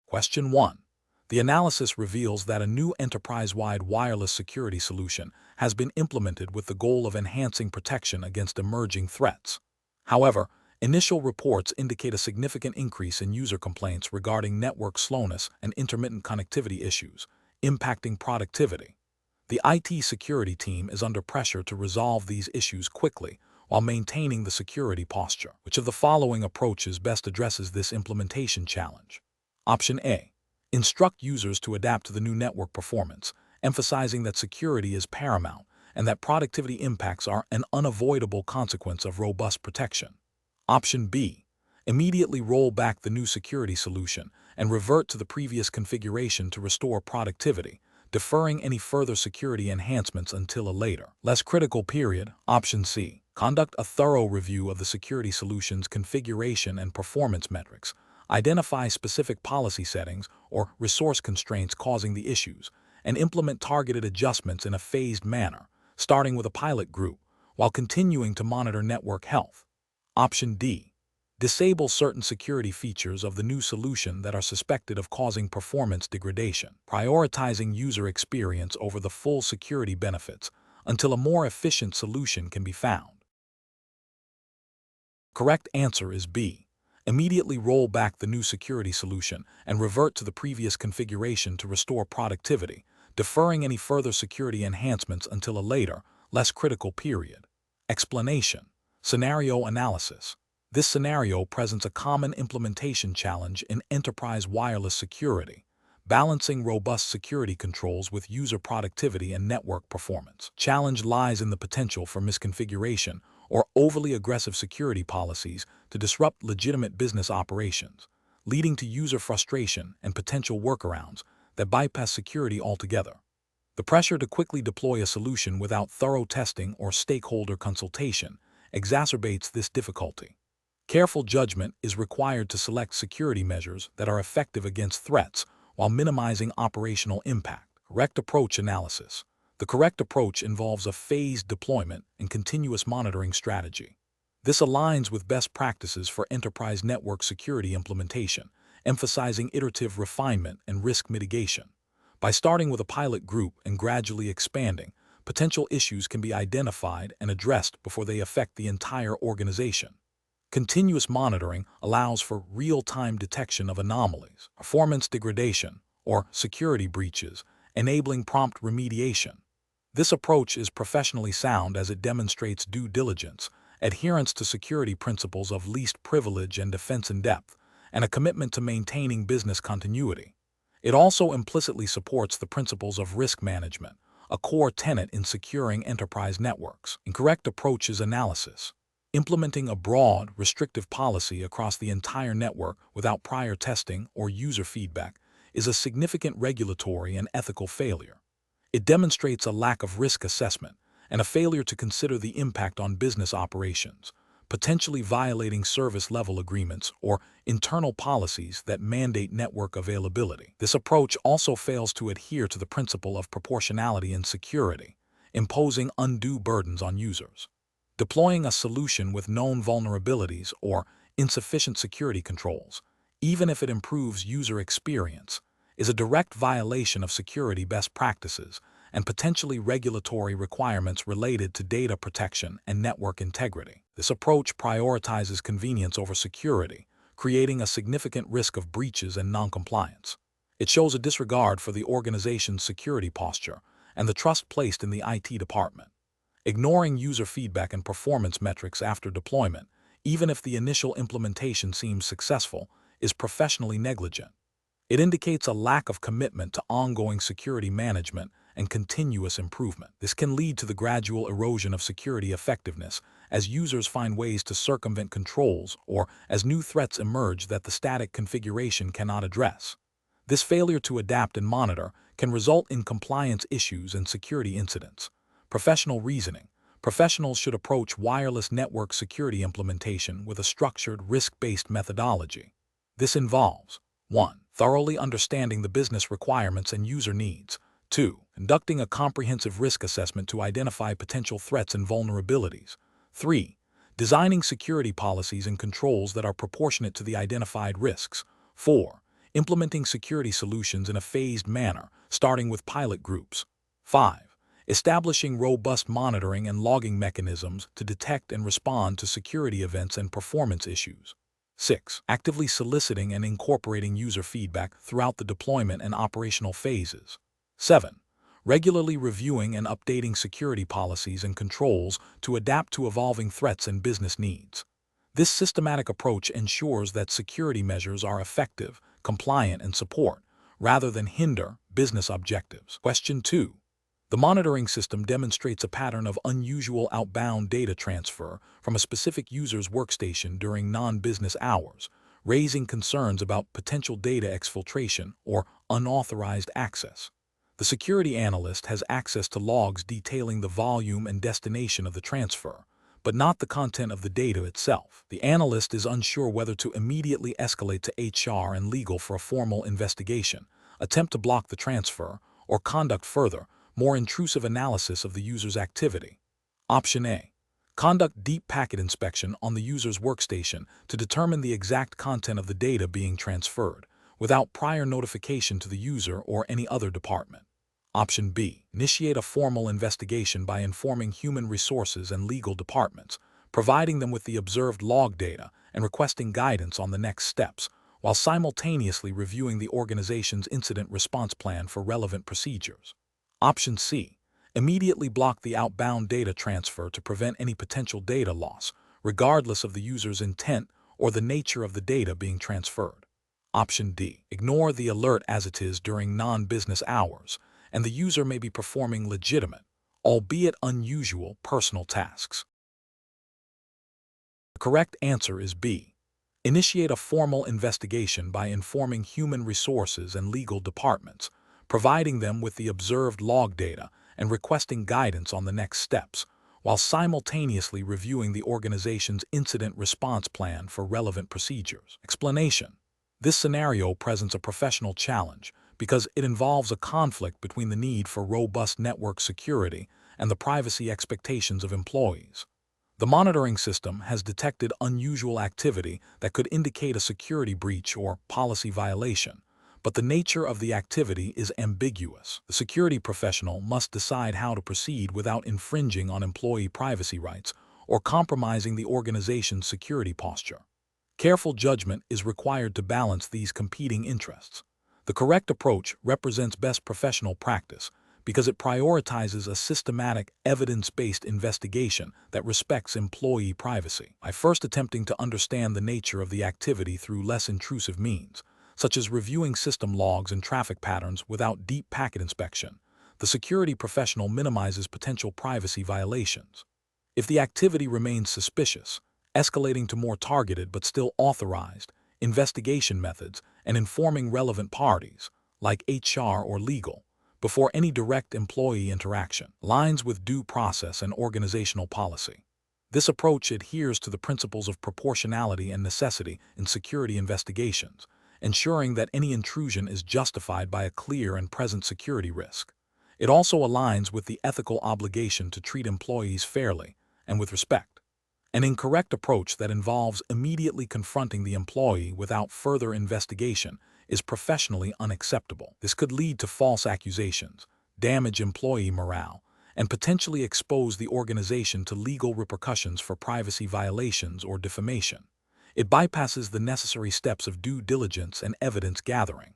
Question 1. The analysis reveals that a new enterprise-wide wireless security solution has been implemented with the goal of enhancing protection against emerging threats. However, initial reports indicate a significant increase in user complaints regarding network slowness and intermittent connectivity issues, impacting productivity. The IT security team is under pressure to resolve these issues quickly while maintaining the security posture. Which of the following approaches best addresses this implementation challenge? Option A. Instruct users to adapt to the new network performance, emphasizing that security is paramount and that productivity impacts are an unavoidable consequence of robust protection. Option B. Immediately roll back the new security solution and revert to the previous configuration to restore productivity, deferring any further security enhancements until a later, less critical period. Option C. Conduct a thorough review of the security solution's configuration and performance metrics, identify specific policy settings or resource constraints causing the issues, and implement targeted adjustments in a phased manner, starting with a pilot group, while continuing to monitor network health. Option D. Disable certain security features of the new solution that are suspected of causing performance degradation, prioritizing user experience over the full security benefits until a more efficient solution can be found. Correct answer is B. Immediately roll back the new security solution and revert to the previous configuration to restore productivity, deferring any further security enhancements until a later, less critical period. Explanation. Scenario analysis. This scenario presents a common implementation challenge in enterprise wireless security, balancing robust security controls with user productivity and network performance. Challenge lies in the potential for misconfiguration or overly aggressive security policies to disrupt legitimate business operations, leading to user frustration and potential workarounds that bypass security altogether. The pressure to quickly deploy a solution without thorough testing or stakeholder consultation exacerbates this difficulty. Careful judgment is required to select security measures that are effective against threats while minimizing operational impact. Correct approach analysis. The correct approach involves a phased deployment and continuous monitoring strategy. This aligns with best practices for enterprise network security implementation, emphasizing iterative refinement and risk mitigation. By starting with a pilot group and gradually expanding, potential issues can be identified and addressed before they affect the entire organization. Continuous monitoring allows for real-time detection of anomalies, performance degradation, or security breaches, enabling prompt remediation. This approach is professionally sound as it demonstrates due diligence, adherence to security principles of least privilege and defense in depth, and a commitment to maintaining business continuity. It also implicitly supports the principles of risk management, a core tenet in securing enterprise networks. Incorrect approach is analysis. Implementing a broad, restrictive policy across the entire network without prior testing or user feedback is a significant regulatory and ethical failure. It demonstrates a lack of risk assessment and a failure to consider the impact on business operations, potentially violating service-level agreements or internal policies that mandate network availability. This approach also fails to adhere to the principle of proportionality and security, imposing undue burdens on users. Deploying a solution with known vulnerabilities or insufficient security controls, even if it improves user experience, is a direct violation of security best practices and potentially regulatory requirements related to data protection and network integrity. This approach prioritizes convenience over security, creating a significant risk of breaches and noncompliance. It shows a disregard for the organization's security posture and the trust placed in the IT department. Ignoring user feedback and performance metrics after deployment, even if the initial implementation seems successful, is professionally negligent. It indicates a lack of commitment to ongoing security management and continuous improvement. This can lead to the gradual erosion of security effectiveness as users find ways to circumvent controls or as new threats emerge that the static configuration cannot address. This failure to adapt and monitor can result in compliance issues and security incidents. Professional reasoning. Professionals should approach wireless network security implementation with a structured, risk-based methodology. This involves 1. Thoroughly understanding the business requirements and user needs. 2. Conducting a comprehensive risk assessment to identify potential threats and vulnerabilities. 3. Designing security policies and controls that are proportionate to the identified risks. 4. Implementing security solutions in a phased manner, starting with pilot groups. 5. Establishing robust monitoring and logging mechanisms to detect and respond to security events and performance issues. 6. Actively soliciting and incorporating user feedback throughout the deployment and operational phases. 7. Regularly reviewing and updating security policies and controls to adapt to evolving threats and business needs. This systematic approach ensures that security measures are effective, compliant, and support, rather than hinder business objectives. Question 2. The monitoring system demonstrates a pattern of unusual outbound data transfer from a specific user's workstation during non-business hours, raising concerns about potential data exfiltration or unauthorized access. The security analyst has access to logs detailing the volume and destination of the transfer, but not the content of the data itself. The analyst is unsure whether to immediately escalate to HR and legal for a formal investigation, attempt to block the transfer, or conduct further, more intrusive analysis of the user's activity. Option A. Conduct deep packet inspection on the user's workstation to determine the exact content of the data being transferred, without prior notification to the user or any other department. Option B. Initiate a formal investigation by informing human resources and legal departments, providing them with the observed log data and requesting guidance on the next steps, while simultaneously reviewing the organization's incident response plan for relevant procedures. Option C. Immediately block the outbound data transfer to prevent any potential data loss, regardless of the user's intent or the nature of the data being transferred. Option D. Ignore the alert as it is during non-business hours, and the user may be performing legitimate, albeit unusual, personal tasks. The correct answer is B. Initiate a formal investigation by informing human resources and legal departments, providing them with the observed log data and requesting guidance on the next steps, while simultaneously reviewing the organization's incident response plan for relevant procedures. Explanation. This scenario presents a professional challenge because it involves a conflict between the need for robust network security and the privacy expectations of employees. The monitoring system has detected unusual activity that could indicate a security breach or policy violation, but the nature of the activity is ambiguous. The security professional must decide how to proceed without infringing on employee privacy rights or compromising the organization's security posture. Careful judgment is required to balance these competing interests. The correct approach represents best professional practice because it prioritizes a systematic, evidence-based investigation that respects employee privacy. By first attempting to understand the nature of the activity through less intrusive means, such as reviewing system logs and traffic patterns without deep packet inspection, the security professional minimizes potential privacy violations. If the activity remains suspicious, escalating to more targeted but still authorized investigation methods and informing relevant parties, like HR or legal, before any direct employee interaction, aligns with due process and organizational policy. This approach adheres to the principles of proportionality and necessity in security investigations, ensuring that any intrusion is justified by a clear and present security risk. It also aligns with the ethical obligation to treat employees fairly and with respect. An incorrect approach that involves immediately confronting the employee without further investigation is professionally unacceptable. This could lead to false accusations, damage employee morale, and potentially expose the organization to legal repercussions for privacy violations or defamation. It bypasses the necessary steps of due diligence and evidence gathering.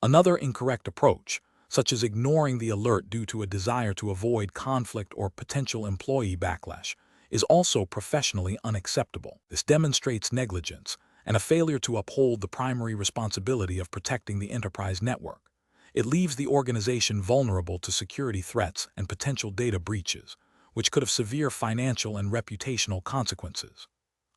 Another incorrect approach, such as ignoring the alert due to a desire to avoid conflict or potential employee backlash, is also professionally unacceptable. This demonstrates negligence and a failure to uphold the primary responsibility of protecting the enterprise network. It leaves the organization vulnerable to security threats and potential data breaches, which could have severe financial and reputational consequences.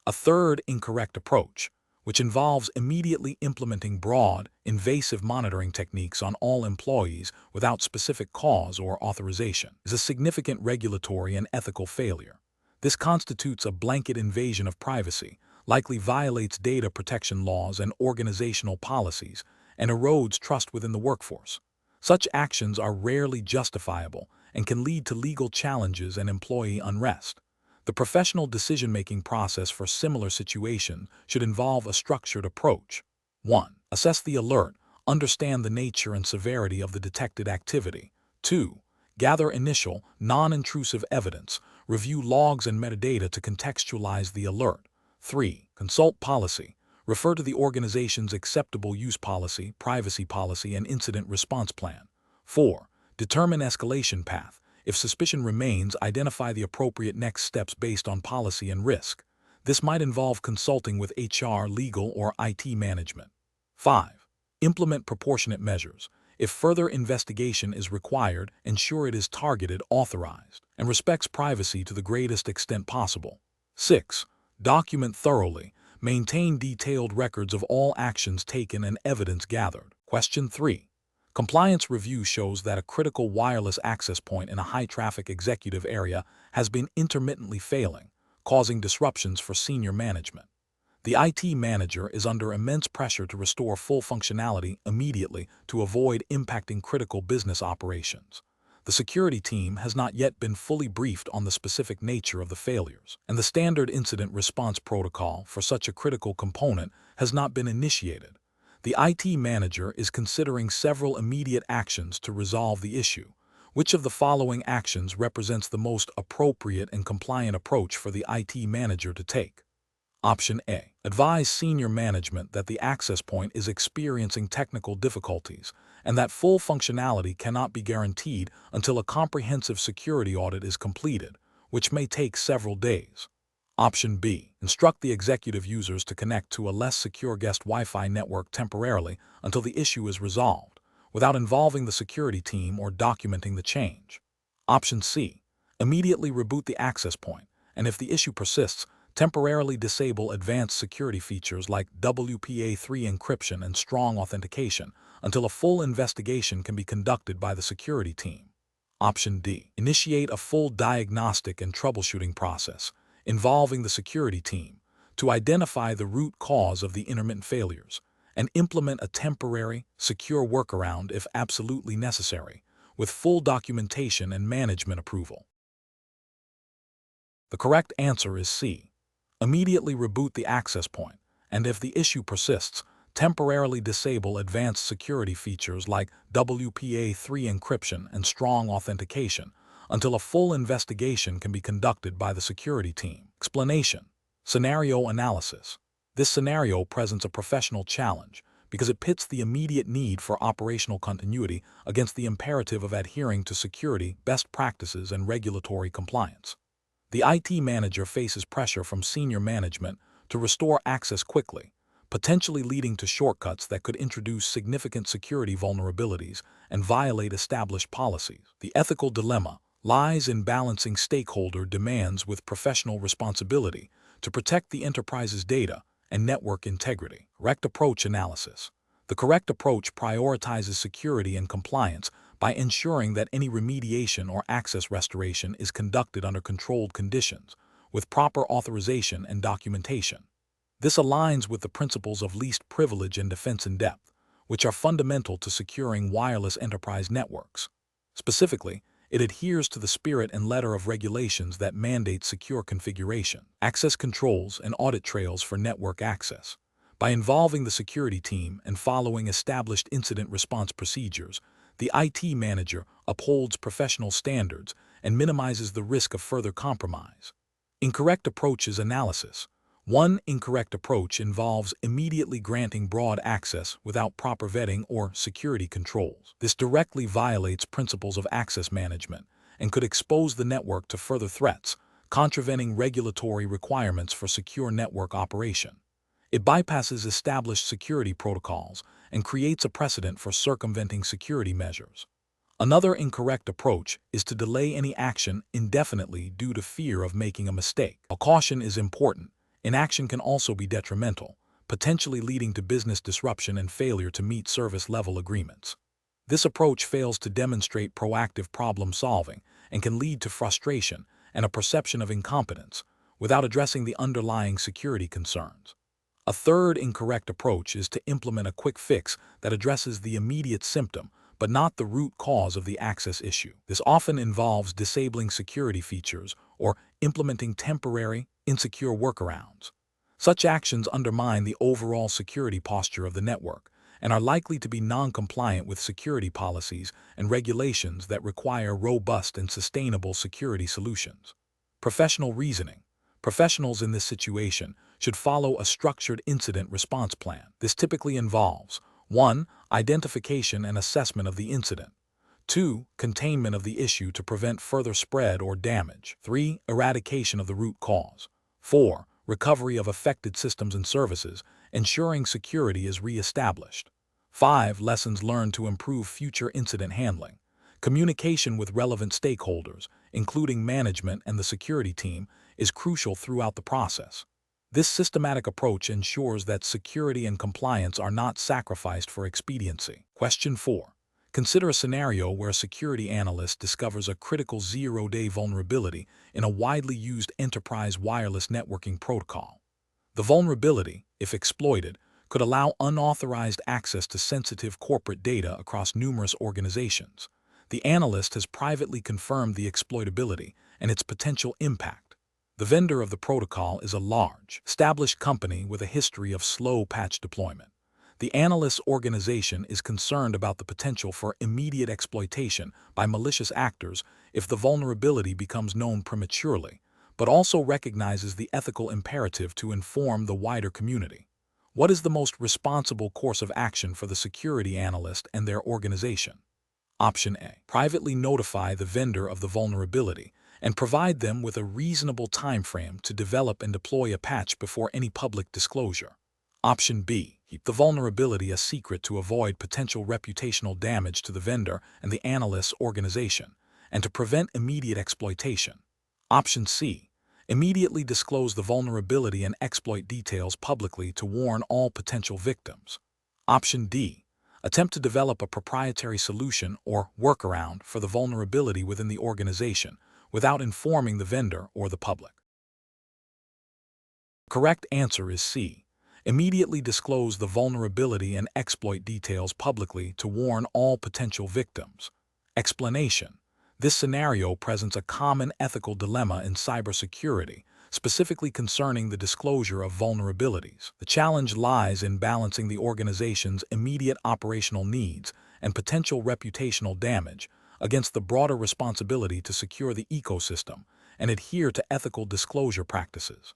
A third incorrect approach, which involves immediately implementing broad, invasive monitoring techniques on all employees without specific cause or authorization, is a significant regulatory and ethical failure. This constitutes a blanket invasion of privacy, likely violates data protection laws and organizational policies, and erodes trust within the workforce. Such actions are rarely justifiable and can lead to legal challenges and employee unrest. The professional decision-making process for similar situations should involve a structured approach. 1. Assess the alert Understand the nature and severity of the detected activity. 2. Gather initial, non-intrusive evidence. Review logs and metadata to contextualize the alert. 3. Consult policy. Refer to the organization's acceptable use policy, privacy policy, and incident response plan. 4. Determine escalation path. If suspicion remains, identify the appropriate next steps based on policy and risk. This might involve consulting with HR, legal, or IT management. 5. Implement proportionate measures. If further investigation is required, ensure it is targeted, authorized, and respects privacy to the greatest extent possible. 6. Document thoroughly. Maintain detailed records of all actions taken and evidence gathered. Question 3. Compliance review shows that a critical wireless access point in a high-traffic executive area has been intermittently failing, causing disruptions for senior management. The IT manager is under immense pressure to restore full functionality immediately to avoid impacting critical business operations. The security team has not yet been fully briefed on the specific nature of the failures, and the standard incident response protocol for such a critical component has not been initiated. The IT manager is considering several immediate actions to resolve the issue. Which of the following actions represents the most appropriate and compliant approach for the IT manager to take? Option A. Advise senior management that the access point is experiencing technical difficulties and that full functionality cannot be guaranteed until a comprehensive security audit is completed, which may take several days. Option B. Instruct the executive users to connect to a less secure guest Wi-Fi network temporarily until the issue is resolved, without involving the security team or documenting the change. Option C. Immediately reboot the access point, and if the issue persists, temporarily disable advanced security features like WPA3 encryption and strong authentication until a full investigation can be conducted by the security team. Option D. Initiate a full diagnostic and troubleshooting process involving the security team to identify the root cause of the intermittent failures and implement a temporary, secure workaround if absolutely necessary, with full documentation and management approval. The correct answer is C. Immediately reboot the access point, and if the issue persists, temporarily disable advanced security features like WPA3 encryption and strong authentication until a full investigation can be conducted by the security team. Explanation. Scenario analysis. This scenario presents a professional challenge because it pits the immediate need for operational continuity against the imperative of adhering to security, best practices, and regulatory compliance. The IT manager faces pressure from senior management to restore access quickly, potentially leading to shortcuts that could introduce significant security vulnerabilities and violate established policies. The ethical dilemma lies in balancing stakeholder demands with professional responsibility to protect the enterprise's data and network integrity. Correct approach analysis. The correct approach prioritizes security and compliance by ensuring that any remediation or access restoration is conducted under controlled conditions, with proper authorization and documentation. This aligns with the principles of least privilege and defense in depth, which are fundamental to securing wireless enterprise networks. Specifically, it adheres to the spirit and letter of regulations that mandate secure configuration, access controls, and audit trails for network access. By involving the security team and following established incident response procedures, the IT manager upholds professional standards and minimizes the risk of further compromise. Incorrect approaches analysis. One incorrect approach involves immediately granting broad access without proper vetting or security controls. This directly violates principles of access management and could expose the network to further threats, contravening regulatory requirements for secure network operation. It bypasses established security protocols and creates a precedent for circumventing security measures. Another incorrect approach is to delay any action indefinitely due to fear of making a mistake. While caution is important, inaction can also be detrimental, potentially leading to business disruption and failure to meet service-level agreements. This approach fails to demonstrate proactive problem-solving and can lead to frustration and a perception of incompetence without addressing the underlying security concerns. A third incorrect approach is to implement a quick fix that addresses the immediate symptom but not the root cause of the access issue. This often involves disabling security features or implementing temporary, insecure workarounds. Such actions undermine the overall security posture of the network and are likely to be non-compliant with security policies and regulations that require robust and sustainable security solutions. Professional reasoning. Professionals in this situation should follow a structured incident response plan. This typically involves 1. Identification and assessment of the incident. 2. Containment of the issue to prevent further spread or damage. 3. Eradication of the root cause. 4. Recovery of affected systems and services, ensuring security is re-established. 5. Lessons learned to improve future incident handling. Communication with relevant stakeholders, including management and the security team, is crucial throughout the process. This systematic approach ensures that security and compliance are not sacrificed for expediency. Question 4. Consider a scenario where a security analyst discovers a critical zero-day vulnerability in a widely used enterprise wireless networking protocol. The vulnerability, if exploited, could allow unauthorized access to sensitive corporate data across numerous organizations. The analyst has privately confirmed the exploitability and its potential impact. The vendor of the protocol is a large, established company with a history of slow patch deployment. The analyst's organization is concerned about the potential for immediate exploitation by malicious actors if the vulnerability becomes known prematurely, but also recognizes the ethical imperative to inform the wider community. What is the most responsible course of action for the security analyst and their organization? Option A. Privately notify the vendor of the vulnerability and provide them with a reasonable time frame to develop and deploy a patch before any public disclosure. Option B. Keep the vulnerability a secret to avoid potential reputational damage to the vendor and the analyst's organization, and to prevent immediate exploitation. Option C. Immediately disclose the vulnerability and exploit details publicly to warn all potential victims. Option D. Attempt to develop a proprietary solution or workaround for the vulnerability within the organization without informing the vendor or the public. The correct answer is C. Immediately disclose the vulnerability and exploit details publicly to warn all potential victims. Explanation. This scenario presents a common ethical dilemma in cybersecurity, specifically concerning the disclosure of vulnerabilities. The challenge lies in balancing the organization's immediate operational needs and potential reputational damage against the broader responsibility to secure the ecosystem and adhere to ethical disclosure practices.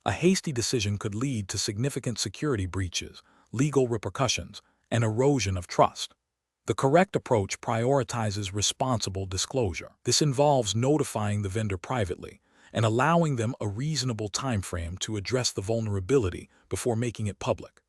A hasty decision could lead to significant security breaches, legal repercussions, and erosion of trust. The correct approach prioritizes responsible disclosure. This involves notifying the vendor privately and allowing them a reasonable time frame to address the vulnerability before making it public.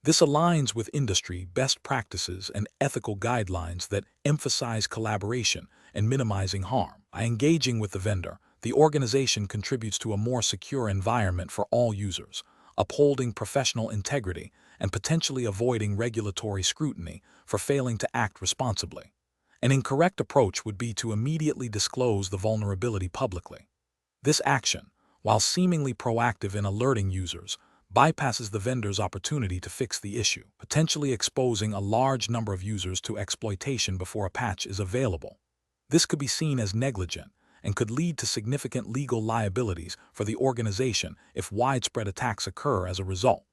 This aligns with industry best practices and ethical guidelines that emphasize collaboration and minimizing harm. By engaging with the vendor, the organization contributes to a more secure environment for all users, upholding professional integrity and potentially avoiding regulatory scrutiny for failing to act responsibly. An incorrect approach would be to immediately disclose the vulnerability publicly. This action, while seemingly proactive in alerting users, bypasses the vendor's opportunity to fix the issue, potentially exposing a large number of users to exploitation before a patch is available. This could be seen as negligent and could lead to significant legal liabilities for the organization if widespread attacks occur as a result.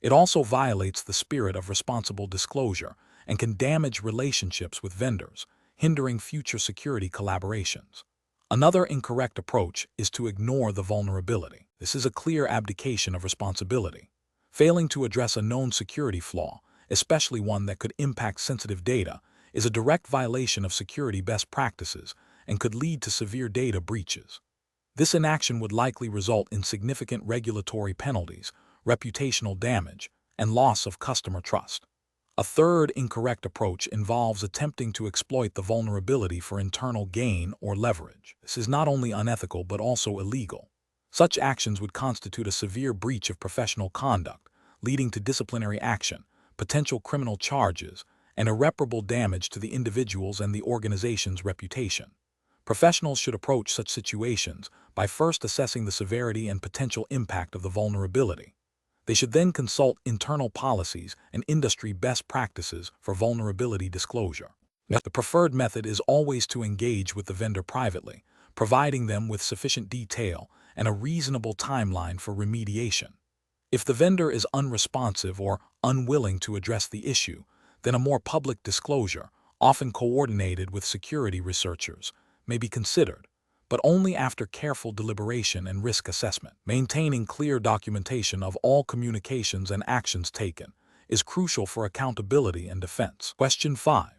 It also violates the spirit of responsible disclosure and can damage relationships with vendors, hindering future security collaborations. Another incorrect approach is to ignore the vulnerability. This is a clear abdication of responsibility. Failing to address a known security flaw, especially one that could impact sensitive data, is a direct violation of security best practices and could lead to severe data breaches. This inaction would likely result in significant regulatory penalties, reputational damage, and loss of customer trust. A third incorrect approach involves attempting to exploit the vulnerability for internal gain or leverage. This is not only unethical but also illegal. Such actions would constitute a severe breach of professional conduct, leading to disciplinary action, potential criminal charges, and irreparable damage to the individual's and the organization's reputation. Professionals should approach such situations by first assessing the severity and potential impact of the vulnerability. They should then consult internal policies and industry best practices for vulnerability disclosure. The preferred method is always to engage with the vendor privately, providing them with sufficient detail and a reasonable timeline for remediation. If the vendor is unresponsive or unwilling to address the issue, then a more public disclosure, often coordinated with security researchers, may be considered, but only after careful deliberation and risk assessment. Maintaining clear documentation of all communications and actions taken is crucial for accountability and defense. Question 5.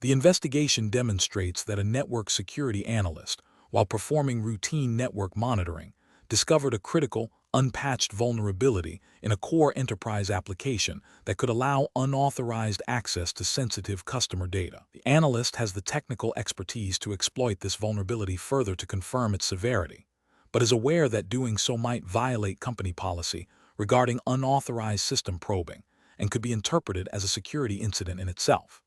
The investigation demonstrates that a network security analyst, while performing routine network monitoring, discovered a critical, unpatched vulnerability in a core enterprise application that could allow unauthorized access to sensitive customer data. The analyst has the technical expertise to exploit this vulnerability further to confirm its severity, but is aware that doing so might violate company policy regarding unauthorized system probing and could be interpreted as a security incident in itself.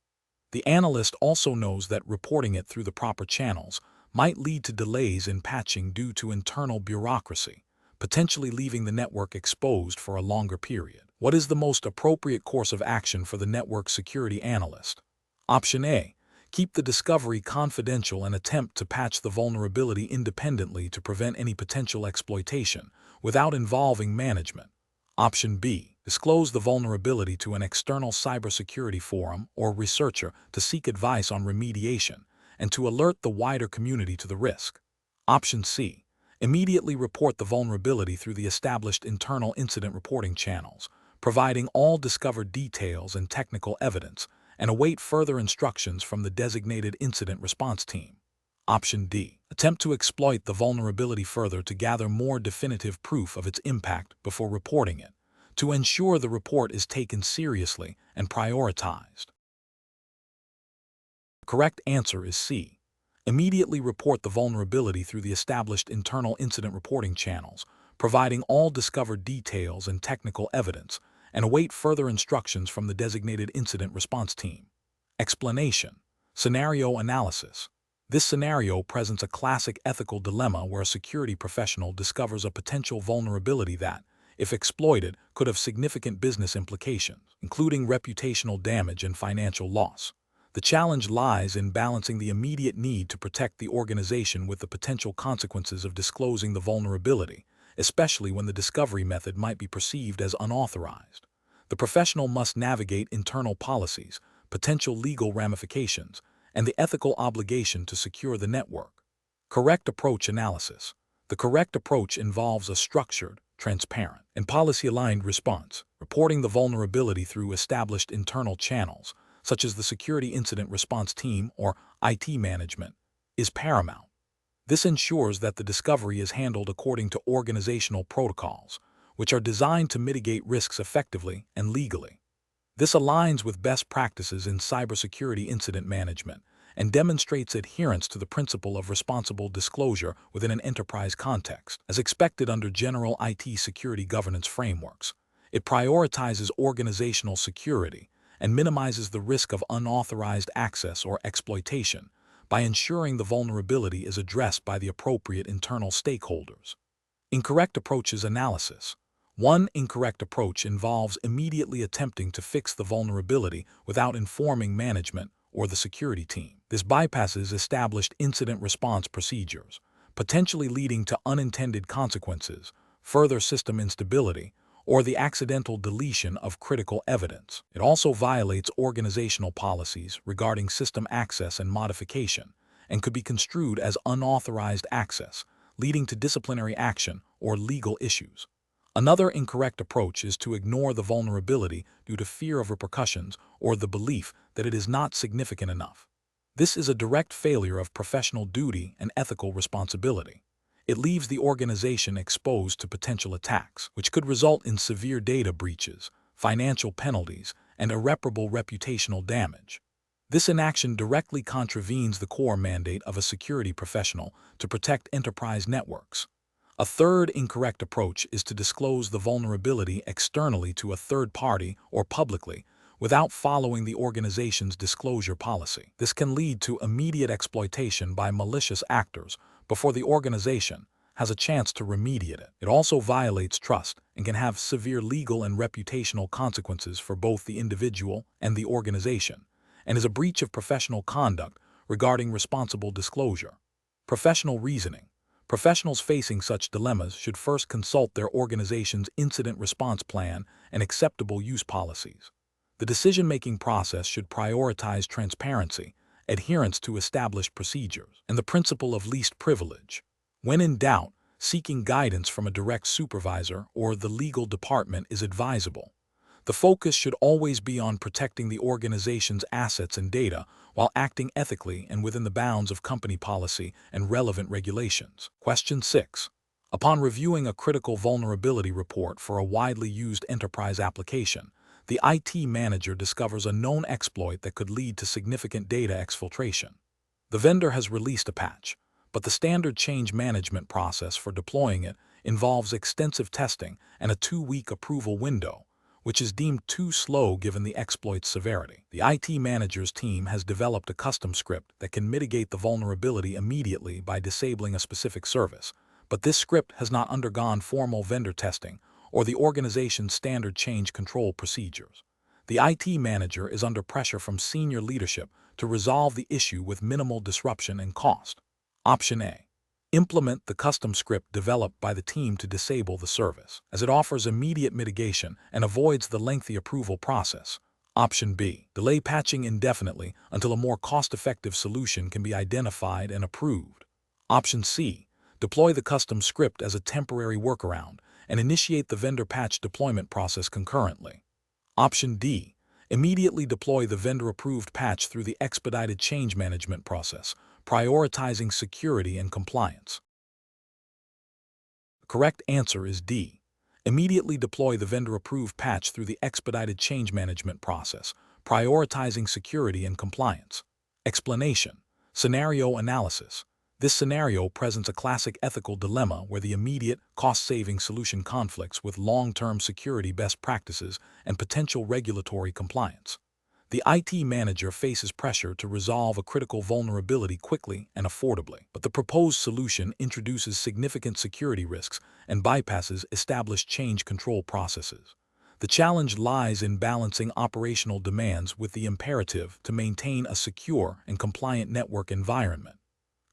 The analyst also knows that reporting it through the proper channels might lead to delays in patching due to internal bureaucracy, potentially leaving the network exposed for a longer period. What is the most appropriate course of action for the network security analyst? Option A. Keep the discovery confidential and attempt to patch the vulnerability independently to prevent any potential exploitation without involving management. Option B. Disclose the vulnerability to an external cybersecurity forum or researcher to seek advice on remediation and to alert the wider community to the risk. Option C. Immediately report the vulnerability through the established internal incident reporting channels, providing all discovered details and technical evidence, and await further instructions from the designated incident response team. Option D. Attempt to exploit the vulnerability further to gather more definitive proof of its impact before reporting it, to ensure the report is taken seriously and prioritized. The correct answer is C. Immediately report the vulnerability through the established internal incident reporting channels, providing all discovered details and technical evidence, and await further instructions from the designated incident response team. Explanation. Scenario analysis. This scenario presents a classic ethical dilemma where a security professional discovers a potential vulnerability that, if exploited, could have significant business implications, including reputational damage and financial loss. The challenge lies in balancing the immediate need to protect the organization with the potential consequences of disclosing the vulnerability, especially when the discovery method might be perceived as unauthorized. The professional must navigate internal policies, potential legal ramifications, and the ethical obligation to secure the network. Correct approach analysis. The correct approach involves a structured, transparent, and policy-aligned response, reporting the vulnerability through established internal channels, such as the Security Incident Response Team or IT management, is paramount. This ensures that the discovery is handled according to organizational protocols, which are designed to mitigate risks effectively and legally. This aligns with best practices in cybersecurity incident management and demonstrates adherence to the principle of responsible disclosure within an enterprise context. As expected under general IT security governance frameworks, it prioritizes organizational security and minimizes the risk of unauthorized access or exploitation by ensuring the vulnerability is addressed by the appropriate internal stakeholders. Incorrect approaches analysis. One incorrect approach involves immediately attempting to fix the vulnerability without informing management or the security team. This bypasses established incident response procedures, potentially leading to unintended consequences, further system instability, or the accidental deletion of critical evidence. It also violates organizational policies regarding system access and modification, and could be construed as unauthorized access, leading to disciplinary action or legal issues. Another incorrect approach is to ignore the vulnerability due to fear of repercussions or the belief that it is not significant enough. This is a direct failure of professional duty and ethical responsibility. It leaves the organization exposed to potential attacks, which could result in severe data breaches, financial penalties, and irreparable reputational damage. This inaction directly contravenes the core mandate of a security professional to protect enterprise networks. A third incorrect approach is to disclose the vulnerability externally to a third party or publicly without following the organization's disclosure policy. This can lead to immediate exploitation by malicious actors before the organization has a chance to remediate it. It also violates trust and can have severe legal and reputational consequences for both the individual and the organization, and is a breach of professional conduct regarding responsible disclosure. Professional reasoning. Professionals facing such dilemmas should first consult their organization's incident response plan and acceptable use policies. The decision-making process should prioritize transparency, adherence to established procedures, and the principle of least privilege. When in doubt, seeking guidance from a direct supervisor or the legal department is advisable. The focus should always be on protecting the organization's assets and data while acting ethically and within the bounds of company policy and relevant regulations. Question 6. Upon reviewing a critical vulnerability report for a widely used enterprise application, the IT manager discovers a known exploit that could lead to significant data exfiltration. The vendor has released a patch, but the standard change management process for deploying it involves extensive testing and a 2-week approval window, which is deemed too slow given the exploit's severity. The IT manager's team has developed a custom script that can mitigate the vulnerability immediately by disabling a specific service, but this script has not undergone formal vendor testing or the organization's standard change control procedures. The IT manager is under pressure from senior leadership to resolve the issue with minimal disruption and cost. Option A. Implement the custom script developed by the team to disable the service, as it offers immediate mitigation and avoids the lengthy approval process. Option B. Delay patching indefinitely until a more cost-effective solution can be identified and approved. Option C. Deploy the custom script as a temporary workaround and initiate the vendor patch deployment process concurrently. Option D. Immediately deploy the vendor-approved patch through the expedited change management process, prioritizing security and compliance. The correct answer is D. Immediately deploy the vendor-approved patch through the expedited change management process, prioritizing security and compliance. Explanation. Scenario analysis. This scenario presents a classic ethical dilemma where the immediate, cost-saving solution conflicts with long-term security best practices and potential regulatory compliance. The IT manager faces pressure to resolve a critical vulnerability quickly and affordably, but the proposed solution introduces significant security risks and bypasses established change control processes. The challenge lies in balancing operational demands with the imperative to maintain a secure and compliant network environment.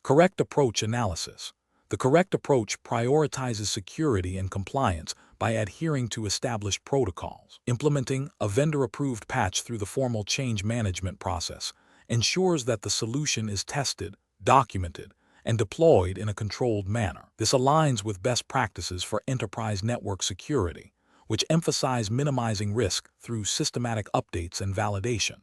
Correct approach analysis. The correct approach prioritizes security and compliance by adhering to established protocols. Implementing a vendor-approved patch through the formal change management process ensures that the solution is tested, documented, and deployed in a controlled manner. This aligns with best practices for enterprise network security, which emphasize minimizing risk through systematic updates and validation.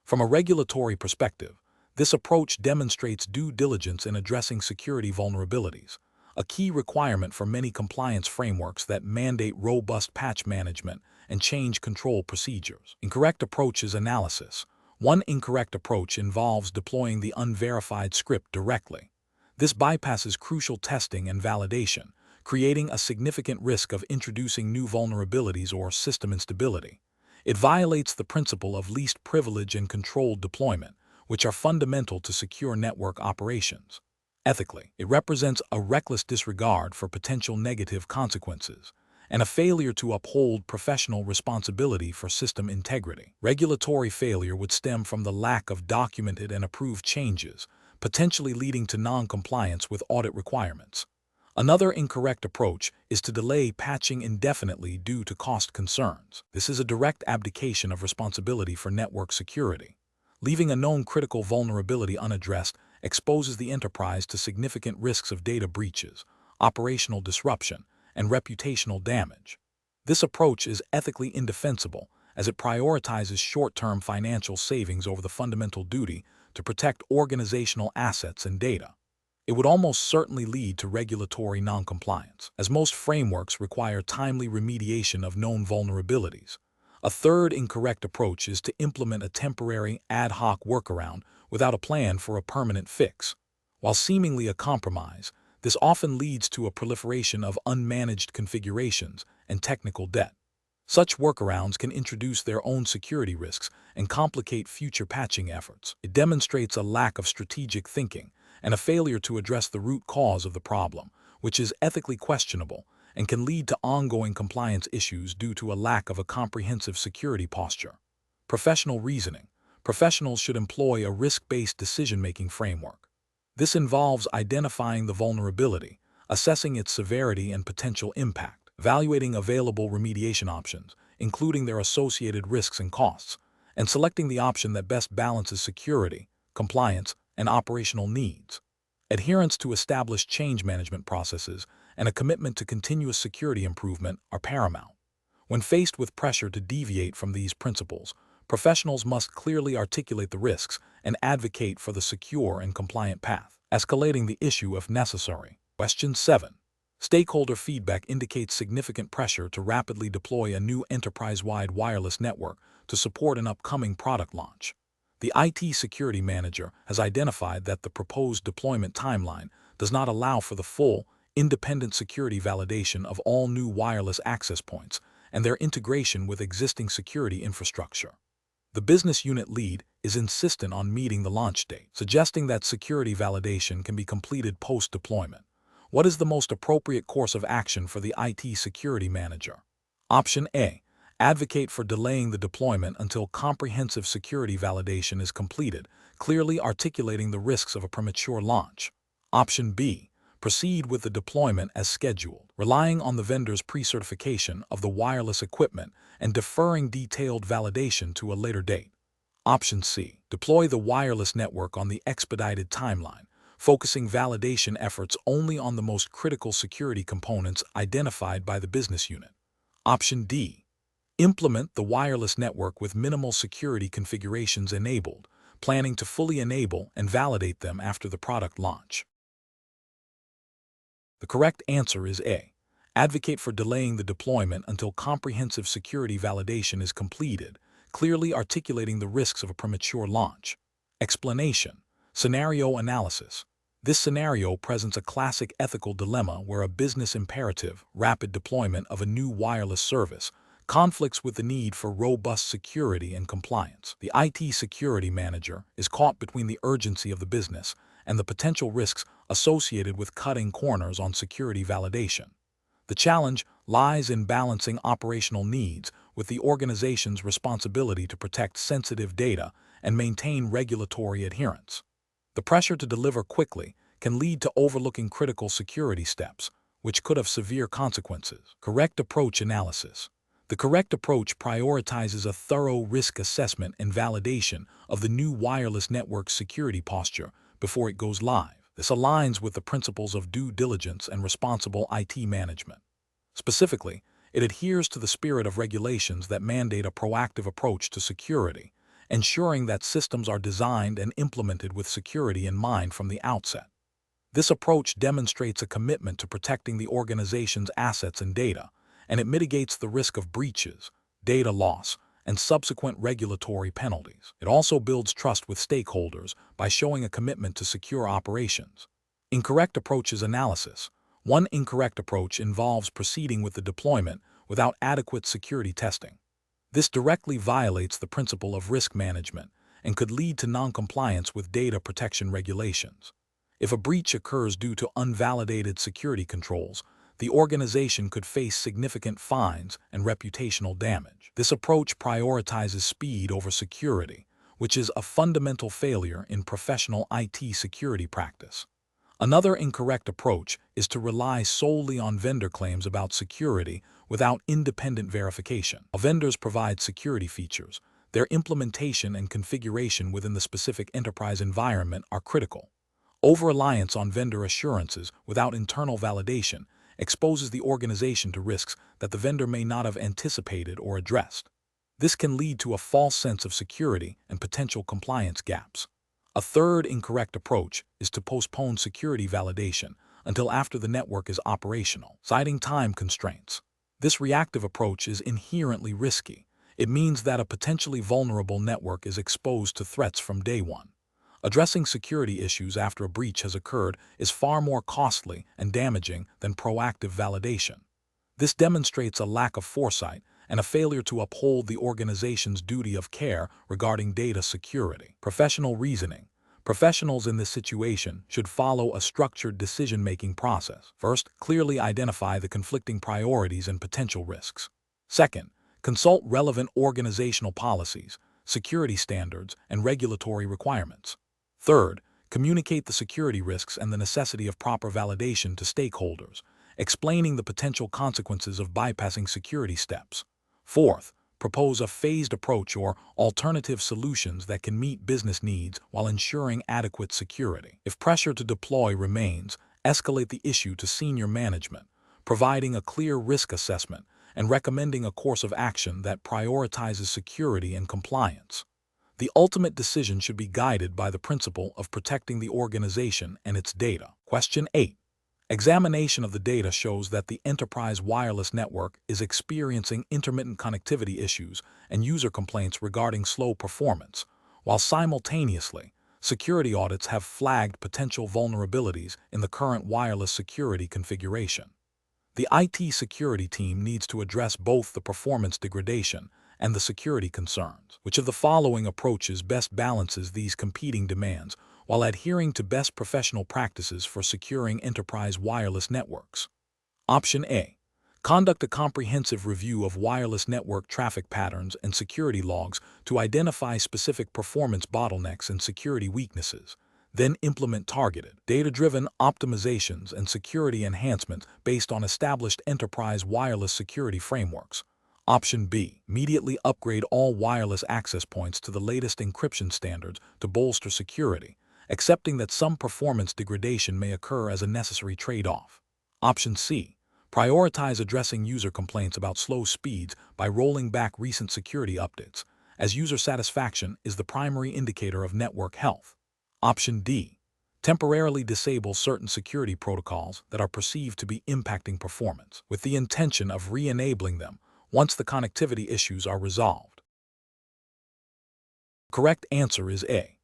From a regulatory perspective, this approach demonstrates due diligence in addressing security vulnerabilities, a key requirement for many compliance frameworks that mandate robust patch management and change control procedures. Incorrect approaches analysis. One incorrect approach involves deploying the unverified script directly. This bypasses crucial testing and validation, creating a significant risk of introducing new vulnerabilities or system instability. It violates the principle of least privilege and controlled deployment, which are fundamental to secure network operations. Ethically, it represents a reckless disregard for potential negative consequences and a failure to uphold professional responsibility for system integrity. Regulatory failure would stem from the lack of documented and approved changes, potentially leading to non-compliance with audit requirements. Another incorrect approach is to delay patching indefinitely due to cost concerns. This is a direct abdication of responsibility for network security. Leaving a known critical vulnerability unaddressed exposes the enterprise to significant risks of data breaches, operational disruption, and reputational damage. This approach is ethically indefensible as it prioritizes short-term financial savings over the fundamental duty to protect organizational assets and data. It would almost certainly lead to regulatory noncompliance, as most frameworks require timely remediation of known vulnerabilities. A third incorrect approach is to implement a temporary, ad hoc workaround without a plan for a permanent fix. While seemingly a compromise, this often leads to a proliferation of unmanaged configurations and technical debt. Such workarounds can introduce their own security risks and complicate future patching efforts. It demonstrates a lack of strategic thinking and a failure to address the root cause of the problem, which is ethically questionable and can lead to ongoing compliance issues due to a lack of a comprehensive security posture. Professional reasoning. Professionals should employ a risk-based decision-making framework. This involves identifying the vulnerability, assessing its severity and potential impact, evaluating available remediation options, including their associated risks and costs, and selecting the option that best balances security, compliance, and operational needs. Adherence to established change management processes and a commitment to continuous security improvement are paramount. When faced with pressure to deviate from these principles, professionals must clearly articulate the risks and advocate for the secure and compliant path, escalating the issue if necessary. Question 7. Stakeholder feedback indicates significant pressure to rapidly deploy a new enterprise-wide wireless network to support an upcoming product launch. The IT security manager has identified that the proposed deployment timeline does not allow for the full, independent security validation of all new wireless access points and their integration with existing security infrastructure. The business unit lead is insistent on meeting the launch date, suggesting that security validation can be completed post-deployment. What is the most appropriate course of action for the IT security manager? Option A. Advocate for delaying the deployment until comprehensive security validation is completed, clearly articulating the risks of a premature launch. Option B. Proceed with the deployment as scheduled, relying on the vendor's pre-certification of the wireless equipment and deferring detailed validation to a later date. Option C. Deploy the wireless network on the expedited timeline, focusing validation efforts only on the most critical security components identified by the business unit. Option D. Implement the wireless network with minimal security configurations enabled, planning to fully enable and validate them after the product launch. The correct answer is A. Advocate for delaying the deployment until comprehensive security validation is completed, clearly articulating the risks of a premature launch. Explanation. Scenario analysis. This scenario presents a classic ethical dilemma where a business imperative, rapid deployment of a new wireless service, conflicts with the need for robust security and compliance. The IT security manager is caught between the urgency of the business and the potential risks associated with cutting corners on security validation. The challenge lies in balancing operational needs with the organization's responsibility to protect sensitive data and maintain regulatory adherence. The pressure to deliver quickly can lead to overlooking critical security steps, which could have severe consequences. Correct approach analysis. The correct approach prioritizes a thorough risk assessment and validation of the new wireless network's security posture before it goes live. This aligns with the principles of due diligence and responsible IT management. Specifically, it adheres to the spirit of regulations that mandate a proactive approach to security, ensuring that systems are designed and implemented with security in mind from the outset. This approach demonstrates a commitment to protecting the organization's assets and data, and it mitigates the risk of breaches, data loss, and subsequent regulatory penalties. It also builds trust with stakeholders by showing a commitment to secure operations. Incorrect approaches analysis. One incorrect approach involves proceeding with the deployment without adequate security testing. This directly violates the principle of risk management and could lead to non-compliance with data protection regulations. If a breach occurs due to unvalidated security controls, the organization could face significant fines and reputational damage. This approach prioritizes speed over security, which is a fundamental failure in professional IT security practice. Another incorrect approach is to rely solely on vendor claims about security without independent verification. While vendors provide security features, their implementation and configuration within the specific enterprise environment are critical. Over-reliance on vendor assurances without internal validation exposes the organization to risks that the vendor may not have anticipated or addressed. This can lead to a false sense of security and potential compliance gaps. A third incorrect approach is to postpone security validation until after the network is operational, citing time constraints. This reactive approach is inherently risky. It means that a potentially vulnerable network is exposed to threats from day one. Addressing security issues after a breach has occurred is far more costly and damaging than proactive validation. This demonstrates a lack of foresight and a failure to uphold the organization's duty of care regarding data security. Professional reasoning. Professionals in this situation should follow a structured decision-making process. First, clearly identify the conflicting priorities and potential risks. Second, consult relevant organizational policies, security standards, and regulatory requirements. Third, Communicate the security risks and the necessity of proper validation to stakeholders, explaining the potential consequences of bypassing security steps. Fourth, propose a phased approach or alternative solutions that can meet business needs while ensuring adequate security. If pressure to deploy remains, escalate the issue to senior management, providing a clear risk assessment and recommending a course of action that prioritizes security and compliance. The ultimate decision should be guided by the principle of protecting the organization and its data. Question 8. Examination of the data shows that the enterprise wireless network is experiencing intermittent connectivity issues and user complaints regarding slow performance, while simultaneously, security audits have flagged potential vulnerabilities in the current wireless security configuration. The IT security team needs to address both the performance degradation and the security concerns. Which of the following approaches best balances these competing demands while adhering to best professional practices for securing enterprise wireless networks? Option A. Conduct a comprehensive review of wireless network traffic patterns and security logs to identify specific performance bottlenecks and security weaknesses. Then implement targeted, data-driven optimizations and security enhancements based on established enterprise wireless security frameworks. Option B. Immediately upgrade all wireless access points to the latest encryption standards to bolster security, accepting that some performance degradation may occur as a necessary trade-off. Option C. Prioritize addressing user complaints about slow speeds by rolling back recent security updates, as user satisfaction is the primary indicator of network health. Option D. Temporarily disable certain security protocols that are perceived to be impacting performance, with the intention of re-enabling them once the connectivity issues are resolved. Correct answer is A.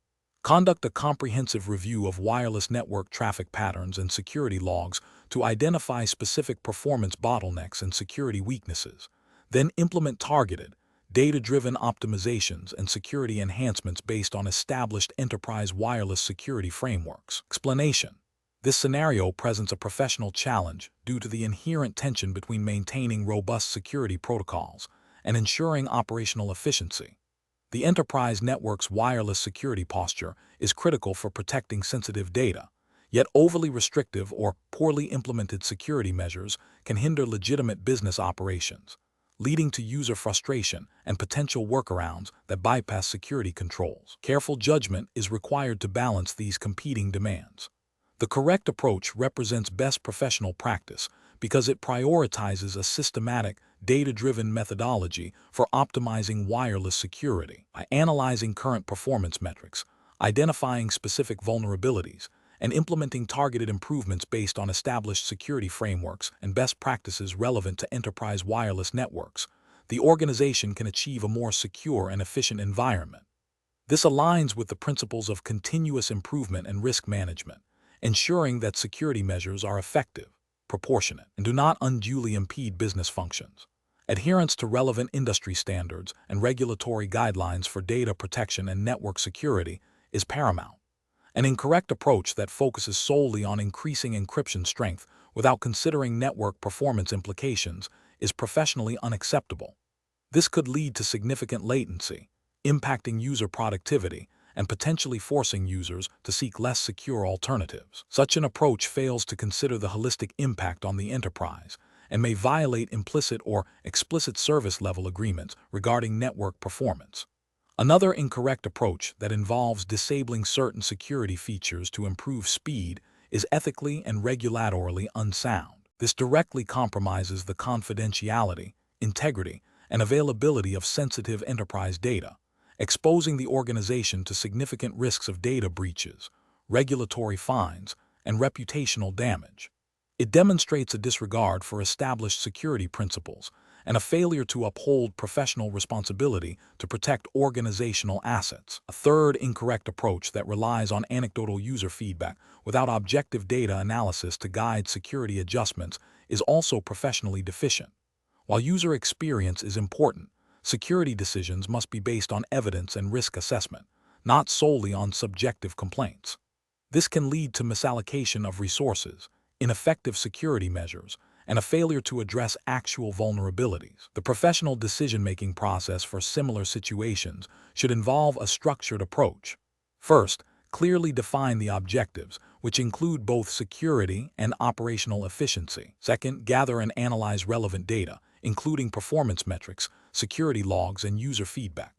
Conduct a comprehensive review of wireless network traffic patterns and security logs to identify specific performance bottlenecks and security weaknesses. Then implement targeted, data-driven optimizations and security enhancements based on established enterprise wireless security frameworks. Explanation. This scenario presents a professional challenge due to the inherent tension between maintaining robust security protocols and ensuring operational efficiency. The enterprise network's wireless security posture is critical for protecting sensitive data, yet overly restrictive or poorly implemented security measures can hinder legitimate business operations, leading to user frustration and potential workarounds that bypass security controls. Careful judgment is required to balance these competing demands. The correct approach represents best professional practice because it prioritizes a systematic, data-driven methodology for optimizing wireless security. By analyzing current performance metrics, identifying specific vulnerabilities, and implementing targeted improvements based on established security frameworks and best practices relevant to enterprise wireless networks, the organization can achieve a more secure and efficient environment. This aligns with the principles of continuous improvement and risk management, ensuring that security measures are effective, proportionate, and do not unduly impede business functions. Adherence to relevant industry standards and regulatory guidelines for data protection and network security is paramount. An incorrect approach that focuses solely on increasing encryption strength without considering network performance implications is professionally unacceptable. This could lead to significant latency, impacting user productivity, and potentially forcing users to seek less secure alternatives. Such an approach fails to consider the holistic impact on the enterprise and may violate implicit or explicit service-level agreements regarding network performance. Another incorrect approach that involves disabling certain security features to improve speed is ethically and regulatorily unsound. This directly compromises the confidentiality, integrity, and availability of sensitive enterprise data, exposing the organization to significant risks of data breaches, regulatory fines, and reputational damage. It demonstrates a disregard for established security principles and a failure to uphold professional responsibility to protect organizational assets. A third incorrect approach that relies on anecdotal user feedback without objective data analysis to guide security adjustments is also professionally deficient. While user experience is important, security decisions must be based on evidence and risk assessment, not solely on subjective complaints. This can lead to misallocation of resources, ineffective security measures, and a failure to address actual vulnerabilities. The professional decision-making process for similar situations should involve a structured approach. First, Clearly define the objectives, which include both security and operational efficiency. Second, gather and analyze relevant data, including performance metrics, security logs, and user feedback.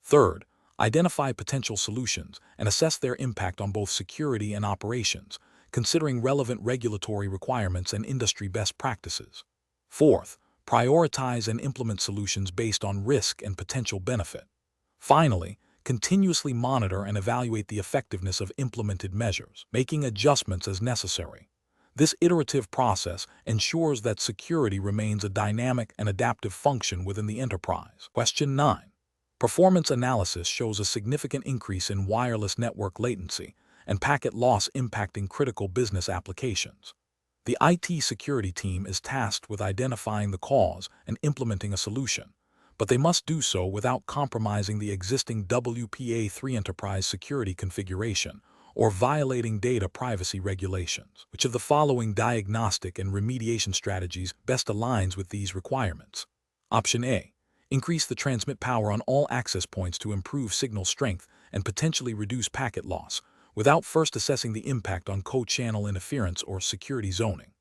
Third, identify potential solutions and assess their impact on both security and operations, considering relevant regulatory requirements and industry best practices. Fourth, prioritize and implement solutions based on risk and potential benefit. Finally, continuously monitor and evaluate the effectiveness of implemented measures, making adjustments as necessary. This iterative process ensures that security remains a dynamic and adaptive function within the enterprise. Question 9. Performance analysis shows a significant increase in wireless network latency and packet loss impacting critical business applications. The IT security team is tasked with identifying the cause and implementing a solution, but they must do so without compromising the existing WPA3 enterprise security configuration or violating data privacy regulations. Which of the following diagnostic and remediation strategies best aligns with these requirements? Option A. Increase the transmit power on all access points to improve signal strength and potentially reduce packet loss, without first assessing the impact on co-channel interference or security zoning.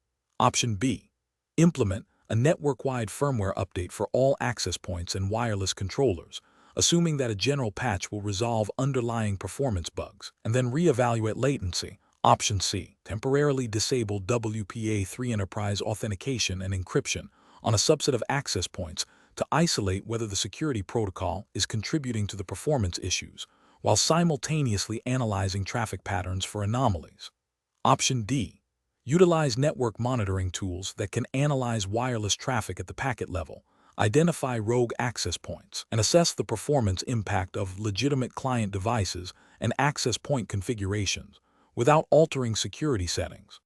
Option B. Implement a network-wide firmware update for all access points and wireless controllers, assuming that a general patch will resolve underlying performance bugs, and then reevaluate latency. Option C. Temporarily disable WPA3 enterprise authentication and encryption on a subset of access points to isolate whether the security protocol is contributing to the performance issues, while simultaneously analyzing traffic patterns for anomalies. Option D. Utilize network monitoring tools that can analyze wireless traffic at the packet level, identify rogue access points, and assess the performance impact of legitimate client devices and access point configurations without altering security settings.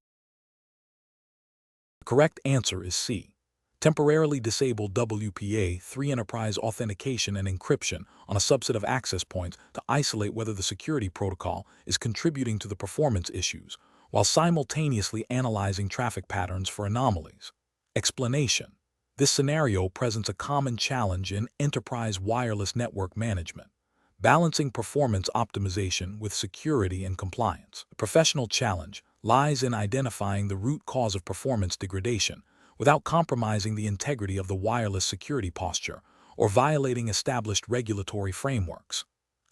The correct answer is C. Temporarily disable WPA3 enterprise authentication and encryption on a subset of access points to isolate whether the security protocol is contributing to the performance issues, while simultaneously analyzing traffic patterns for anomalies. Explanation. This scenario presents a common challenge in enterprise wireless network management, balancing performance optimization with security and compliance. The professional challenge lies in identifying the root cause of performance degradation without compromising the integrity of the wireless security posture or violating established regulatory frameworks.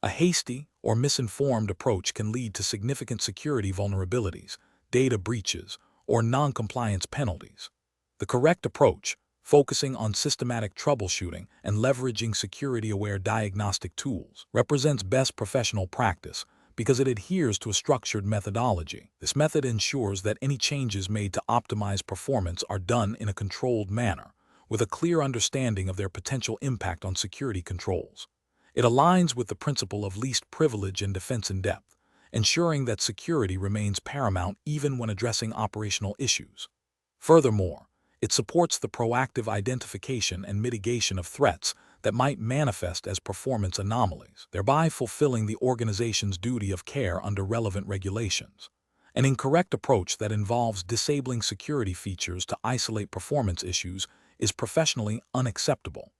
A hasty or misinformed approach can lead to significant security vulnerabilities, data breaches, or non-compliance penalties. The correct approach, focusing on systematic troubleshooting and leveraging security-aware diagnostic tools, represents best professional practice because it adheres to a structured methodology. This method ensures that any changes made to optimize performance are done in a controlled manner, with a clear understanding of their potential impact on security controls. It aligns with the principle of least privilege and defense in depth, ensuring that security remains paramount even when addressing operational issues. Furthermore, it supports the proactive identification and mitigation of threats that might manifest as performance anomalies, thereby fulfilling the organization's duty of care under relevant regulations. An incorrect approach that involves disabling security features to isolate performance issues is professionally unacceptable.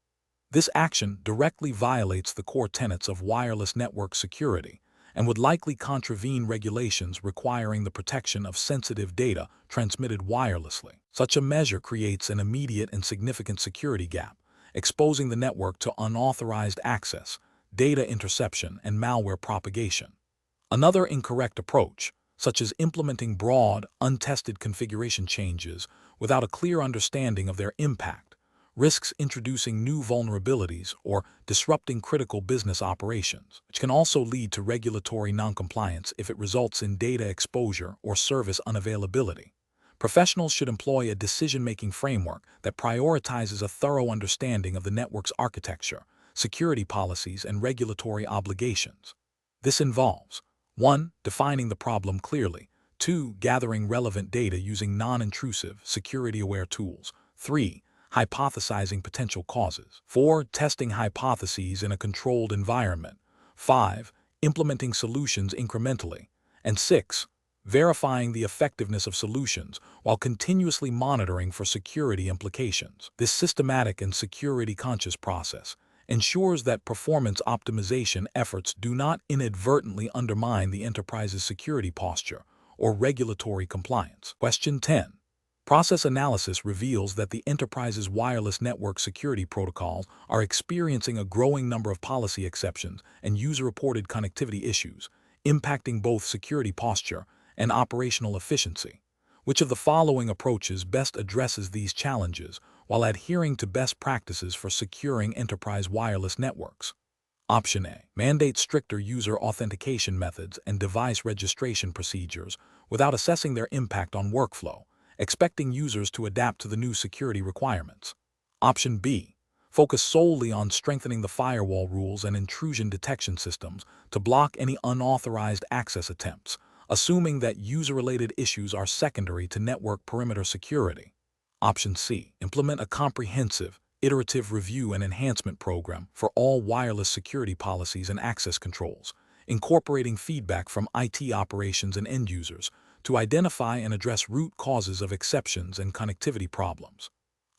This action directly violates the core tenets of wireless network security and would likely contravene regulations requiring the protection of sensitive data transmitted wirelessly. Such a measure creates an immediate and significant security gap, exposing the network to unauthorized access, data interception, and malware propagation. Another incorrect approach, such as implementing broad, untested configuration changes without a clear understanding of their impact, risks introducing new vulnerabilities or disrupting critical business operations, which can also lead to regulatory noncompliance if it results in data exposure or service unavailability. Professionals should employ a decision-making framework that prioritizes a thorough understanding of the network's architecture, security policies, and regulatory obligations. This involves 1. Defining the problem clearly, 2. Gathering relevant data using non-intrusive, security-aware tools, 3. Hypothesizing potential causes, 4. Testing hypotheses in a controlled environment, 5. Implementing solutions incrementally, and 6. Verifying the effectiveness of solutions while continuously monitoring for security implications. This systematic and security-conscious process ensures that performance optimization efforts do not inadvertently undermine the enterprise's security posture or regulatory compliance. Question 10. Process analysis reveals that the enterprise's wireless network security protocols are experiencing a growing number of policy exceptions and user-reported connectivity issues, impacting both security posture and operational efficiency. Which of the following approaches best addresses these challenges while adhering to best practices for securing enterprise wireless networks? Option A. Mandate stricter user authentication methods and device registration procedures without assessing their impact on workflow, expecting users to adapt to the new security requirements. Option B. Focus solely on strengthening the firewall rules and intrusion detection systems to block any unauthorized access attempts, assuming that user-related issues are secondary to network perimeter security. Option C. Implement a comprehensive, iterative review and enhancement program for all wireless security policies and access controls, incorporating feedback from IT operations and end users to identify and address root causes of exceptions and connectivity problems.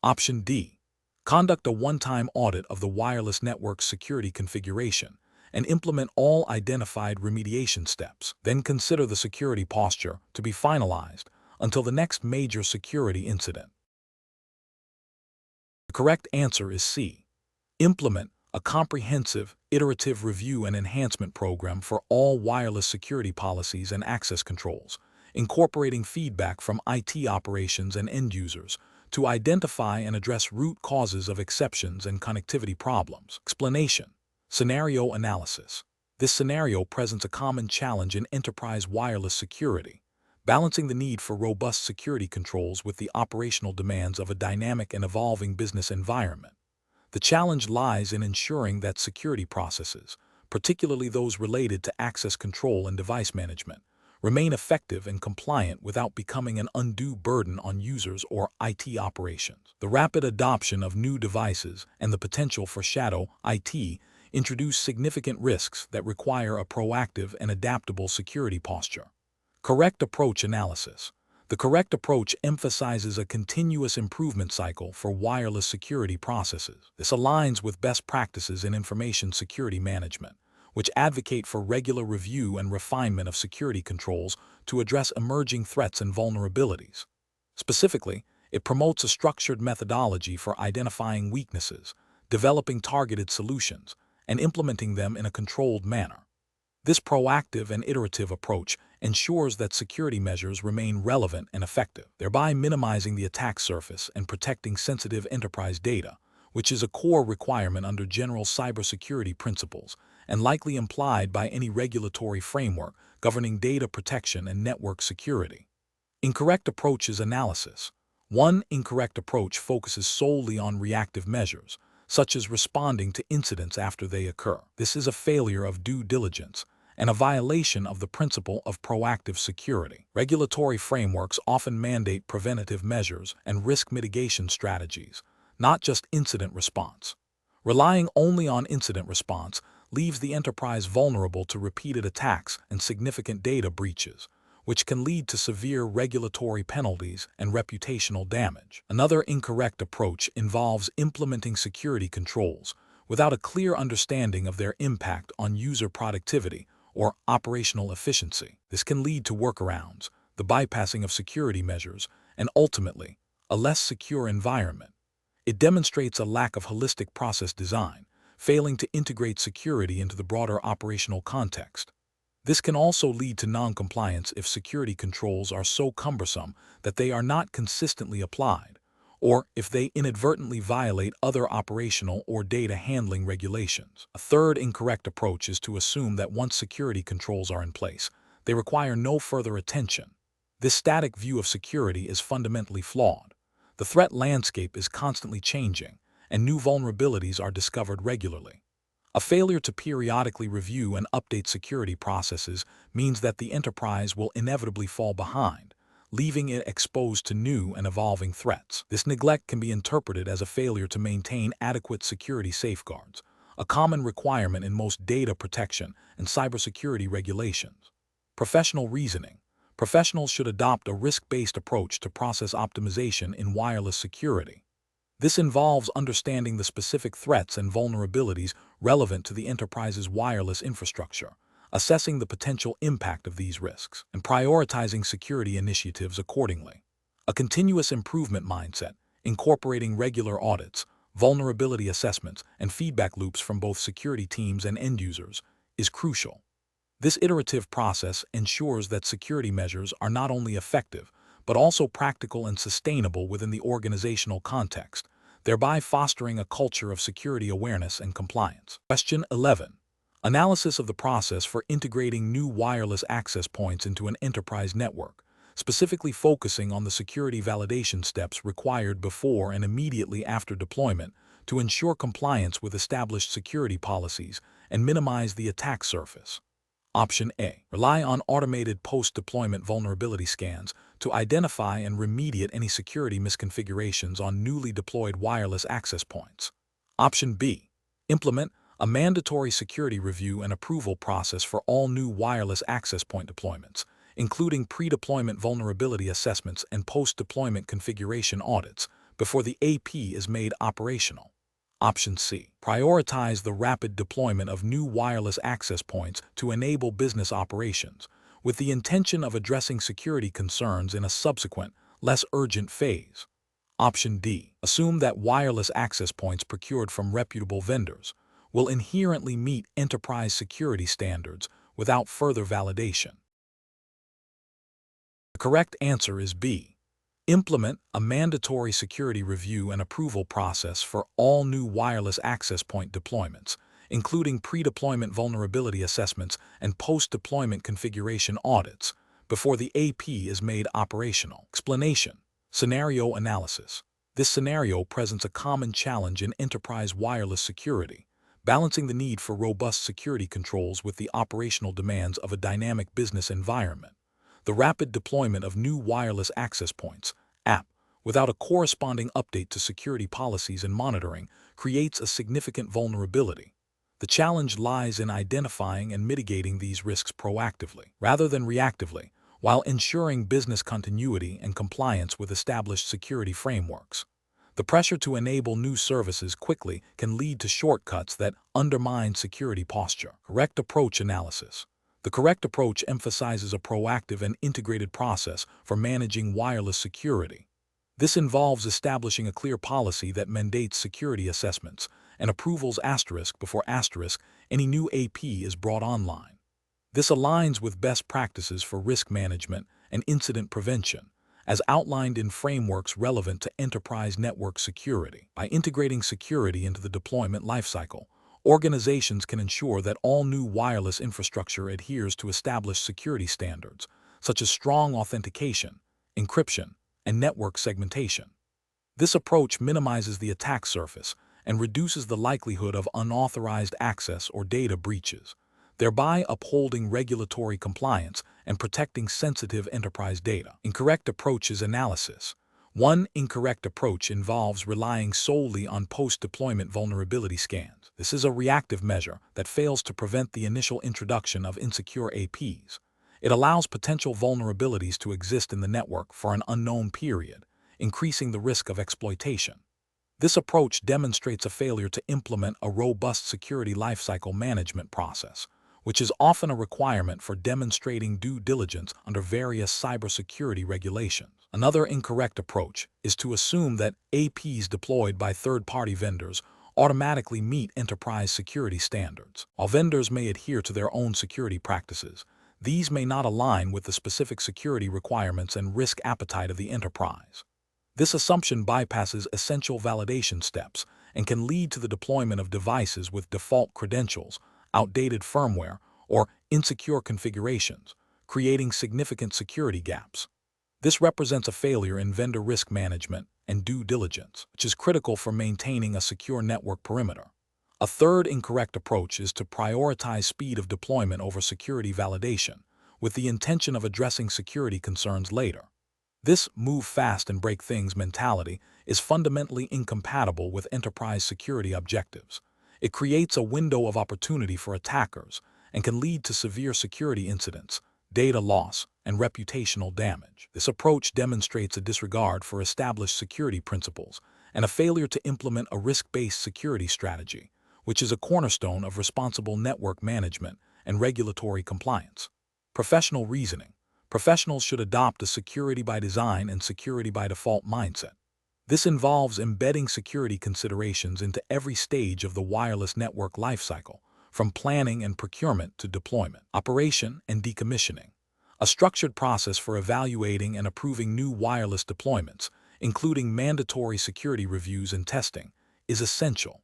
Option D. Conduct a one-time audit of the wireless network's security configuration and implement all identified remediation steps. Then consider the security posture to be finalized until the next major security incident. The correct answer is C. Implement a comprehensive, iterative review and enhancement program for all wireless security policies and access controls, incorporating feedback from IT operations and end users to identify and address root causes of exceptions and connectivity problems. Explanation. Scenario analysis. This scenario presents a common challenge in enterprise wireless security, balancing the need for robust security controls with the operational demands of a dynamic and evolving business environment. The challenge lies in ensuring that security processes, particularly those related to access control and device management, remain effective and compliant without becoming an undue burden on users or IT operations. The rapid adoption of new devices and the potential for shadow IT introduce significant risks that require a proactive and adaptable security posture. Correct approach analysis. The correct approach emphasizes a continuous improvement cycle for wireless security processes. This aligns with best practices in information security management, which advocate for regular review and refinement of security controls to address emerging threats and vulnerabilities. Specifically, it promotes a structured methodology for identifying weaknesses, developing targeted solutions, and implementing them in a controlled manner. This proactive and iterative approach ensures that security measures remain relevant and effective, thereby minimizing the attack surface and protecting sensitive enterprise data, which is a core requirement under general cybersecurity principles and likely implied by any regulatory framework governing data protection and network security. Incorrect approaches analysis. One incorrect approach focuses solely on reactive measures, such as responding to incidents after they occur. This is a failure of due diligence and a violation of the principle of proactive security. Regulatory frameworks often mandate preventative measures and risk mitigation strategies, not just incident response. Relying only on incident response leaves the enterprise vulnerable to repeated attacks and significant data breaches, which can lead to severe regulatory penalties and reputational damage. Another incorrect approach involves implementing security controls without a clear understanding of their impact on user productivity or operational efficiency. This can lead to workarounds, the bypassing of security measures, and ultimately, a less secure environment. It demonstrates a lack of holistic process design, failing to integrate security into the broader operational context. This can also lead to non-compliance if security controls are so cumbersome that they are not consistently applied, or if they inadvertently violate other operational or data handling regulations. A third incorrect approach is to assume that once security controls are in place, they require no further attention. This static view of security is fundamentally flawed. The threat landscape is constantly changing, and new vulnerabilities are discovered regularly. A failure to periodically review and update security processes means that the enterprise will inevitably fall behind, leaving it exposed to new and evolving threats. This neglect can be interpreted as a failure to maintain adequate security safeguards, a common requirement in most data protection and cybersecurity regulations. Professional reasoning. Professionals should adopt a risk-based approach to process optimization in wireless security. This involves understanding the specific threats and vulnerabilities relevant to the enterprise's wireless infrastructure, assessing the potential impact of these risks, and prioritizing security initiatives accordingly. A continuous improvement mindset, incorporating regular audits, vulnerability assessments, and feedback loops from both security teams and end users, is crucial. This iterative process ensures that security measures are not only effective, but also practical and sustainable within the organizational context, thereby fostering a culture of security awareness and compliance. Question 11. Analysis of the process for integrating new wireless access points into an enterprise network, specifically focusing on the security validation steps required before and immediately after deployment to ensure compliance with established security policies and minimize the attack surface. Option A. Rely on automated post-deployment vulnerability scans to identify and remediate any security misconfigurations on newly deployed wireless access points. Option B. Implement a mandatory security review and approval process for all new wireless access point deployments, including pre-deployment vulnerability assessments and post-deployment configuration audits before the AP is made operational. Option C. Prioritize the rapid deployment of new wireless access points to enable business operations, with the intention of addressing security concerns in a subsequent, less urgent phase. Option D. Assume that wireless access points procured from reputable vendors will inherently meet enterprise security standards without further validation. The correct answer is B. Implement a mandatory security review and approval process for all new wireless access point deployments, including pre-deployment vulnerability assessments and post-deployment configuration audits, before the AP is made operational. Explanation. Scenario analysis. This scenario presents a common challenge in enterprise wireless security, balancing the need for robust security controls with the operational demands of a dynamic business environment. The rapid deployment of new wireless access points, AP, without a corresponding update to security policies and monitoring, creates a significant vulnerability. The challenge lies in identifying and mitigating these risks proactively, rather than reactively, while ensuring business continuity and compliance with established security frameworks. The pressure to enable new services quickly can lead to shortcuts that undermine security posture. Correct approach analysis. The correct approach emphasizes a proactive and integrated process for managing wireless security. This involves establishing a clear policy that mandates security assessments and approvals before any new AP is brought online. This aligns with best practices for risk management and incident prevention, as outlined in frameworks relevant to enterprise network security. By integrating security into the deployment lifecycle, organizations can ensure that all new wireless infrastructure adheres to established security standards, such as strong authentication, encryption, and network segmentation. This approach minimizes the attack surface and reduces the likelihood of unauthorized access or data breaches, thereby upholding regulatory compliance and protecting sensitive enterprise data. Incorrect approaches analysis. One incorrect approach involves relying solely on post-deployment vulnerability scans. This is a reactive measure that fails to prevent the initial introduction of insecure APs. It allows potential vulnerabilities to exist in the network for an unknown period, increasing the risk of exploitation. This approach demonstrates a failure to implement a robust security lifecycle management process, which is often a requirement for demonstrating due diligence under various cybersecurity regulations. Another incorrect approach is to assume that APs deployed by third-party vendors automatically meet enterprise security standards. While vendors may adhere to their own security practices, these may not align with the specific security requirements and risk appetite of the enterprise. This assumption bypasses essential validation steps and can lead to the deployment of devices with default credentials, outdated firmware, or insecure configurations, creating significant security gaps. This represents a failure in vendor risk management and due diligence, which is critical for maintaining a secure network perimeter. A third incorrect approach is to prioritize speed of deployment over security validation, with the intention of addressing security concerns later. This move fast and break things mentality is fundamentally incompatible with enterprise security objectives. It creates a window of opportunity for attackers and can lead to severe security incidents, data loss, and reputational damage. This approach demonstrates a disregard for established security principles and a failure to implement a risk-based security strategy, which is a cornerstone of responsible network management and regulatory compliance. Professional reasoning. Professionals should adopt a security by design and security by default mindset. This involves embedding security considerations into every stage of the wireless network lifecycle, from planning and procurement to deployment, operation, and decommissioning. A structured process for evaluating and approving new wireless deployments, including mandatory security reviews and testing, is essential.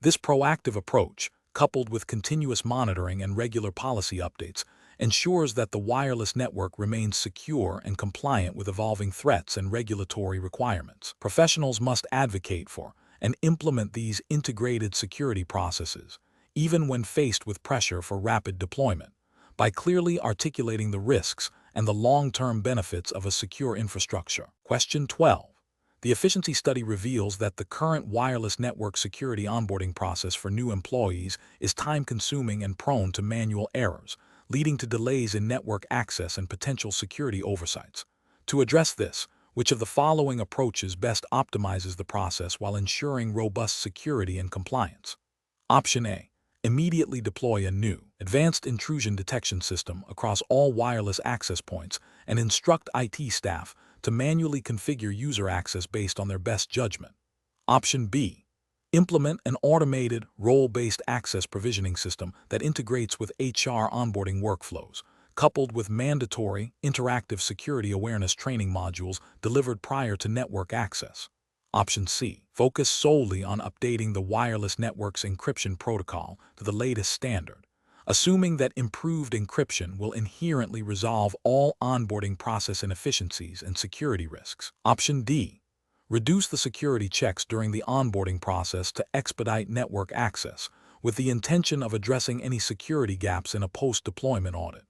This proactive approach, coupled with continuous monitoring and regular policy updates, ensures that the wireless network remains secure and compliant with evolving threats and regulatory requirements. Professionals must advocate for and implement these integrated security processes, even when faced with pressure for rapid deployment, by clearly articulating the risks and the long-term benefits of a secure infrastructure. Question 12. The efficiency study reveals that the current wireless network security onboarding process for new employees is time-consuming and prone to manual errors, leading to delays in network access and potential security oversights. To address this, which of the following approaches best optimizes the process while ensuring robust security and compliance? Option A. Immediately deploy a new, advanced intrusion detection system across all wireless access points and instruct IT staff to manually configure user access based on their best judgment. Option B. Implement an automated, role-based access provisioning system that integrates with HR onboarding workflows, coupled with mandatory, interactive security awareness training modules delivered prior to network access. Option C. Focus solely on updating the wireless network's encryption protocol to the latest standard, assuming that improved encryption will inherently resolve all onboarding process inefficiencies and security risks. Option D. Reduce the security checks during the onboarding process to expedite network access, with the intention of addressing any security gaps in a post-deployment audit.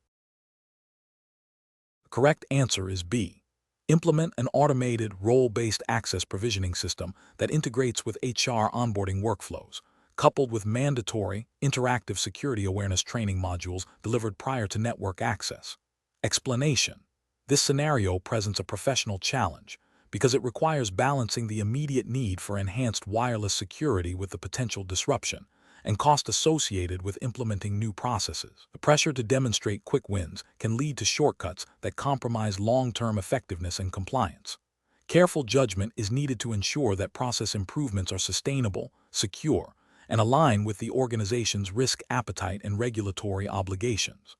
The correct answer is B. Implement an automated, role-based access provisioning system that integrates with HR onboarding workflows, coupled with mandatory, interactive security awareness training modules delivered prior to network access. Explanation. This scenario presents a professional challenge because it requires balancing the immediate need for enhanced wireless security with the potential disruption and cost associated with implementing new processes. The pressure to demonstrate quick wins can lead to shortcuts that compromise long-term effectiveness and compliance. Careful judgment is needed to ensure that process improvements are sustainable, secure, and align with the organization's risk appetite and regulatory obligations.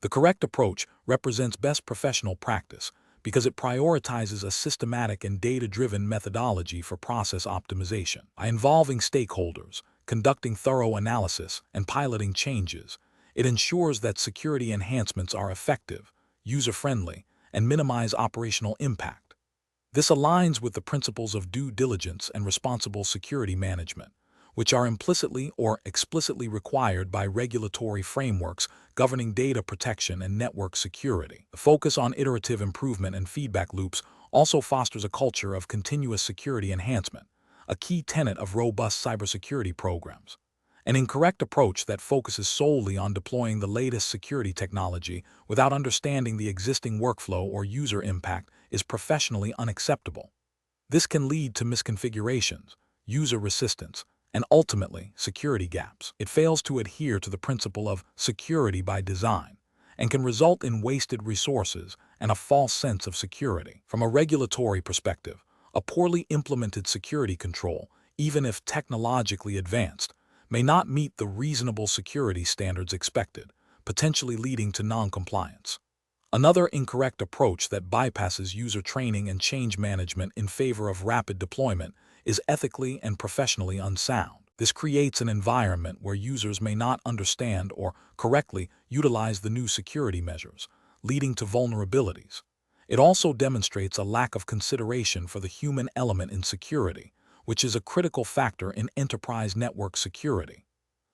The correct approach represents best professional practice because it prioritizes a systematic and data-driven methodology for process optimization. By involving stakeholders, conducting thorough analysis, and piloting changes, it ensures that security enhancements are effective, user-friendly, and minimize operational impact. This aligns with the principles of due diligence and responsible security management, which are implicitly or explicitly required by regulatory frameworks governing data protection and network security. The focus on iterative improvement and feedback loops also fosters a culture of continuous security enhancement, a key tenet of robust cybersecurity programs. An incorrect approach that focuses solely on deploying the latest security technology without understanding the existing workflow or user impact is professionally unacceptable. This can lead to misconfigurations, user resistance, and ultimately security gaps. It fails to adhere to the principle of security by design and can result in wasted resources and a false sense of security. From a regulatory perspective, a poorly implemented security control, even if technologically advanced, may not meet the reasonable security standards expected, potentially leading to non-compliance. Another incorrect approach that bypasses user training and change management in favor of rapid deployment is ethically and professionally unsound. This creates an environment where users may not understand or correctly utilize the new security measures, leading to vulnerabilities. It also demonstrates a lack of consideration for the human element in security, which is a critical factor in enterprise network security.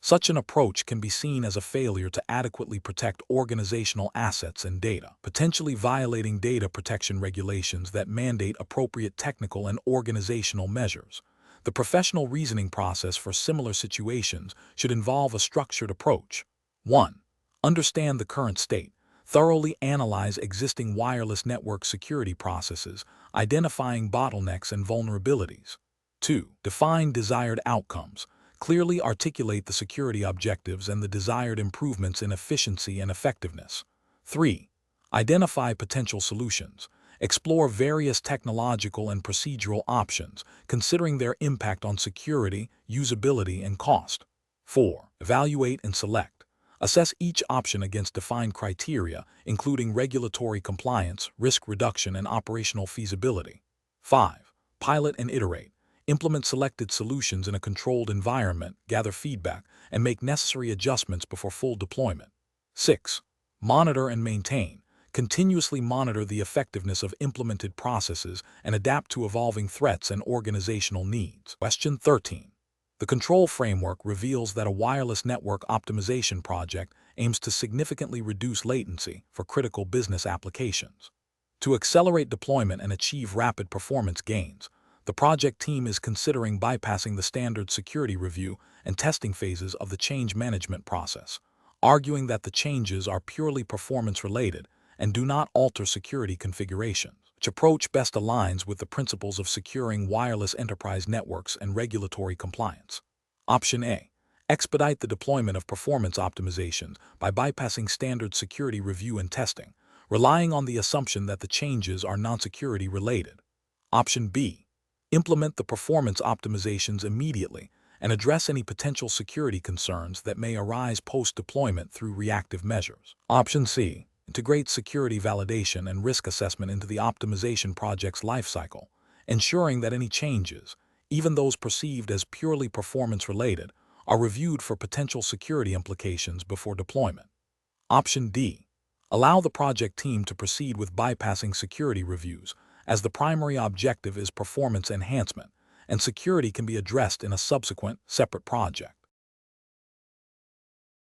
Such an approach can be seen as a failure to adequately protect organizational assets and data, potentially violating data protection regulations that mandate appropriate technical and organizational measures. The professional reasoning process for similar situations should involve a structured approach. 1. Understand the current state. Thoroughly analyze existing wireless network security processes, identifying bottlenecks and vulnerabilities. 2. Define desired outcomes. Clearly articulate the security objectives and the desired improvements in efficiency and effectiveness. 3. Identify potential solutions. Explore various technological and procedural options, considering their impact on security, usability, and cost. 4. Evaluate and select. Assess each option against defined criteria, including regulatory compliance, risk reduction, and operational feasibility. 5. Pilot and iterate. Implement selected solutions in a controlled environment, gather feedback, and make necessary adjustments before full deployment. 6. Monitor and maintain. Continuously monitor the effectiveness of implemented processes and adapt to evolving threats and organizational needs. Question 13. The control framework reveals that a wireless network optimization project aims to significantly reduce latency for critical business applications. To accelerate deployment and achieve rapid performance gains, the project team is considering bypassing the standard security review and testing phases of the change management process, arguing that the changes are purely performance-related and do not alter security configurations, which approach best aligns with the principles of securing wireless enterprise networks and regulatory compliance. Option A. Expedite the deployment of performance optimizations by bypassing standard security review and testing, relying on the assumption that the changes are non-security related. Option B. Implement the performance optimizations immediately and address any potential security concerns that may arise post-deployment through reactive measures. Option C. Integrate security validation and risk assessment into the optimization project's lifecycle, ensuring that any changes, even those perceived as purely performance-related, are reviewed for potential security implications before deployment. Option D. Allow the project team to proceed with bypassing security reviews, as the primary objective is performance enhancement, and security can be addressed in a subsequent, separate project.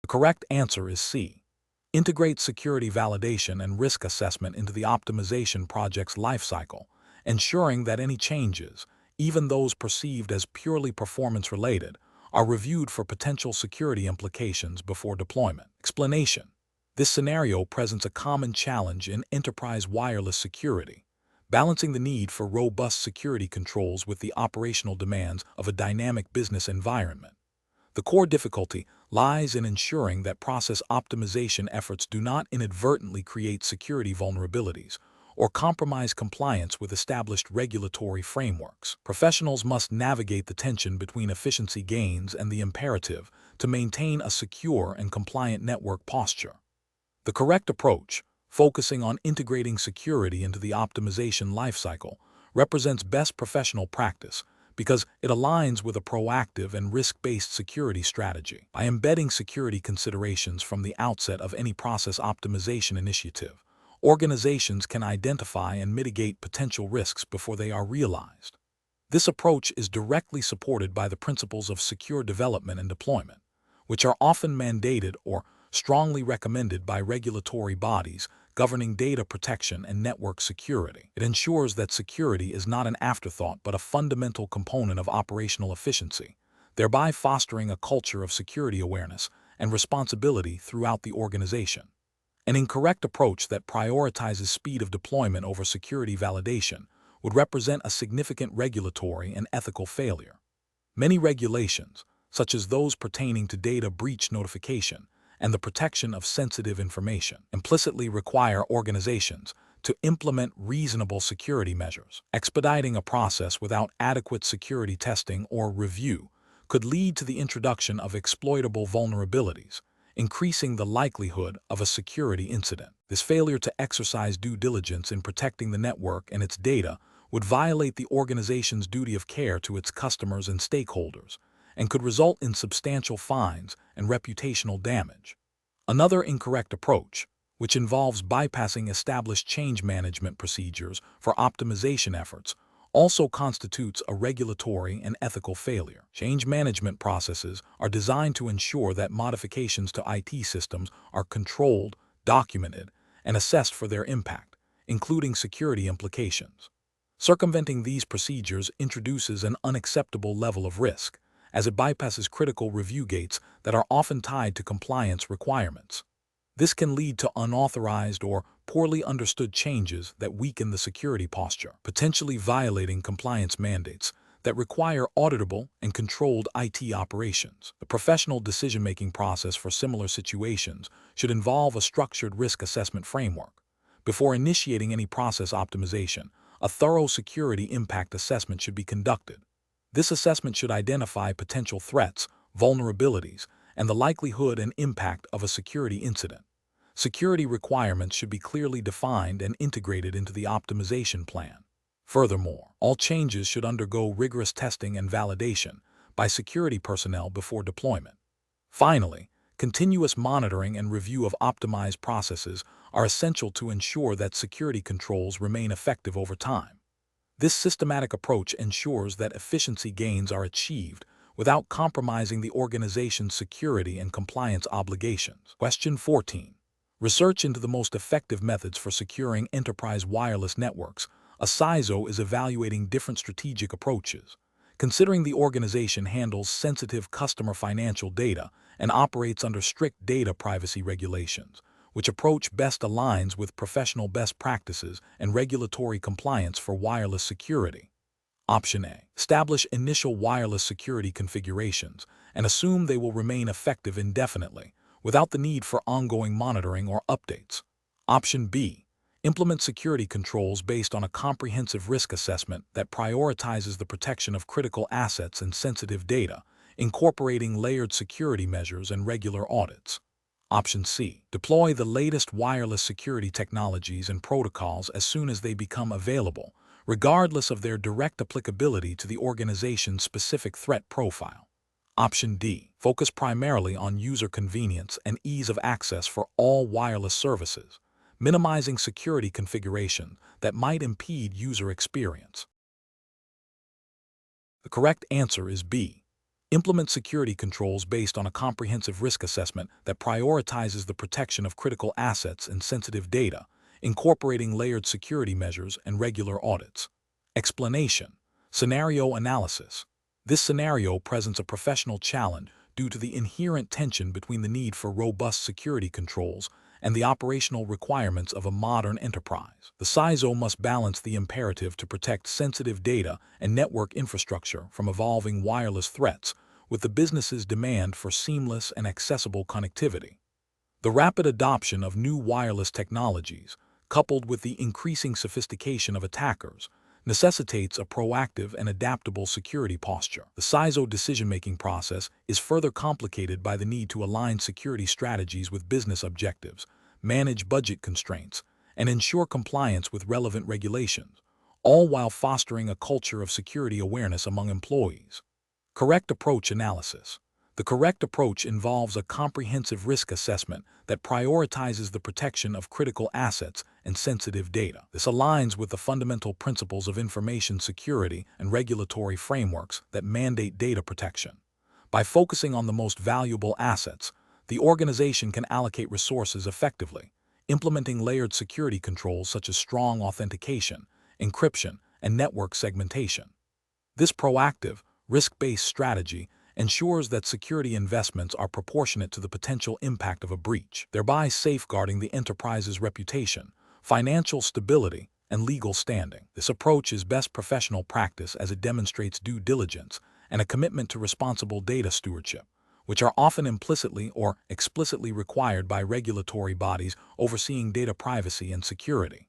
The correct answer is C. Integrate security validation and risk assessment into the optimization project's lifecycle, ensuring that any changes, even those perceived as purely performance-related, are reviewed for potential security implications before deployment. Explanation. This scenario presents a common challenge in enterprise wireless security, balancing the need for robust security controls with the operational demands of a dynamic business environment. The core difficulty lies in ensuring that process optimization efforts do not inadvertently create security vulnerabilities or compromise compliance with established regulatory frameworks. Professionals must navigate the tension between efficiency gains and the imperative to maintain a secure and compliant network posture. The correct approach, focusing on integrating security into the optimization lifecycle, represents best professional practice because it aligns with a proactive and risk-based security strategy. By embedding security considerations from the outset of any process optimization initiative, organizations can identify and mitigate potential risks before they are realized. This approach is directly supported by the principles of secure development and deployment, which are often mandated or strongly recommended by regulatory bodies governing data protection and network security. It ensures that security is not an afterthought but a fundamental component of operational efficiency, thereby fostering a culture of security awareness and responsibility throughout the organization. An incorrect approach that prioritizes speed of deployment over security validation would represent a significant regulatory and ethical failure. Many regulations, such as those pertaining to data breach notification and the protection of sensitive information, implicitly require organizations to implement reasonable security measures. Expediting a process without adequate security testing or review could lead to the introduction of exploitable vulnerabilities, increasing the likelihood of a security incident. This failure to exercise due diligence in protecting the network and its data would violate the organization's duty of care to its customers and stakeholders, and could result in substantial fines and reputational damage. Another incorrect approach, which involves bypassing established change management procedures for optimization efforts, also constitutes a regulatory and ethical failure. Change management processes are designed to ensure that modifications to IT systems are controlled, documented, and assessed for their impact, including security implications. Circumventing these procedures introduces an unacceptable level of risk, as it bypasses critical review gates that are often tied to compliance requirements. This can lead to unauthorized or poorly understood changes that weaken the security posture, potentially violating compliance mandates that require auditable and controlled IT operations. The professional decision-making process for similar situations should involve a structured risk assessment framework. Before initiating any process optimization, a thorough security impact assessment should be conducted. This assessment should identify potential threats, vulnerabilities, and the likelihood and impact of a security incident. Security requirements should be clearly defined and integrated into the optimization plan. Furthermore, all changes should undergo rigorous testing and validation by security personnel before deployment. Finally, continuous monitoring and review of optimized processes are essential to ensure that security controls remain effective over time. This systematic approach ensures that efficiency gains are achieved without compromising the organization's security and compliance obligations. Question 14. Research into the most effective methods for securing enterprise wireless networks. A CISO is evaluating different strategic approaches. Considering the organization handles sensitive customer financial data and operates under strict data privacy regulations, which approach best aligns with professional best practices and regulatory compliance for wireless security? Option A. Establish initial wireless security configurations and assume they will remain effective indefinitely, without the need for ongoing monitoring or updates. Option B. Implement security controls based on a comprehensive risk assessment that prioritizes the protection of critical assets and sensitive data, incorporating layered security measures and regular audits. Option C. Deploy the latest wireless security technologies and protocols as soon as they become available, regardless of their direct applicability to the organization's specific threat profile. Option D. Focus primarily on user convenience and ease of access for all wireless services, minimizing security configuration that might impede user experience. The correct answer is B. Implement security controls based on a comprehensive risk assessment that prioritizes the protection of critical assets and sensitive data, incorporating layered security measures and regular audits. Explanation. Scenario analysis. This scenario presents a professional challenge due to the inherent tension between the need for robust security controls and the operational requirements of a modern enterprise. The CISO must balance the imperative to protect sensitive data and network infrastructure from evolving wireless threats with the business's demand for seamless and accessible connectivity. The rapid adoption of new wireless technologies, coupled with the increasing sophistication of attackers, necessitates a proactive and adaptable security posture. The CISO decision-making process is further complicated by the need to align security strategies with business objectives, manage budget constraints, and ensure compliance with relevant regulations, all while fostering a culture of security awareness among employees. Correct approach analysis. The correct approach involves a comprehensive risk assessment that prioritizes the protection of critical assets and sensitive data. This aligns with the fundamental principles of information security and regulatory frameworks that mandate data protection. By focusing on the most valuable assets, the organization can allocate resources effectively, implementing layered security controls such as strong authentication, encryption, and network segmentation. This proactive, risk-based strategy ensures that security investments are proportionate to the potential impact of a breach, thereby safeguarding the enterprise's reputation, financial stability, and legal standing. This approach is best professional practice as it demonstrates due diligence and a commitment to responsible data stewardship, which are often implicitly or explicitly required by regulatory bodies overseeing data privacy and security.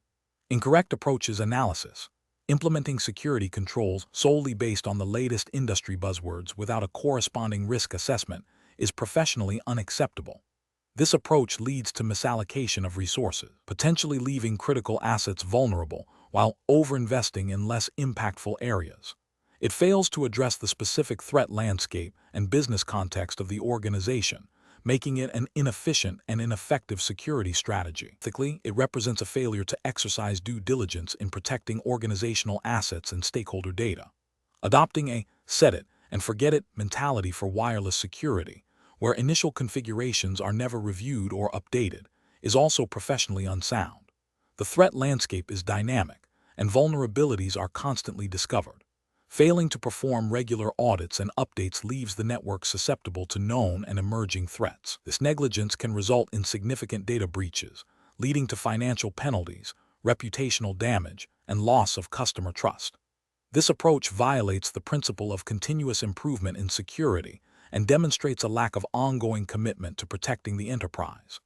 Incorrect approaches analysis. Implementing security controls solely based on the latest industry buzzwords without a corresponding risk assessment is professionally unacceptable. This approach leads to misallocation of resources, potentially leaving critical assets vulnerable while overinvesting in less impactful areas. It fails to address the specific threat landscape and business context of the organization, making it an inefficient and ineffective security strategy. Ethically, it represents a failure to exercise due diligence in protecting organizational assets and stakeholder data. Adopting a set-it-and-forget-it mentality for wireless security, where initial configurations are never reviewed or updated, is also professionally unsound. The threat landscape is dynamic, and vulnerabilities are constantly discovered. Failing to perform regular audits and updates leaves the network susceptible to known and emerging threats. This negligence can result in significant data breaches, leading to financial penalties, reputational damage, and loss of customer trust. This approach violates the principle of continuous improvement in security and demonstrates a lack of ongoing commitment to protecting the enterprise.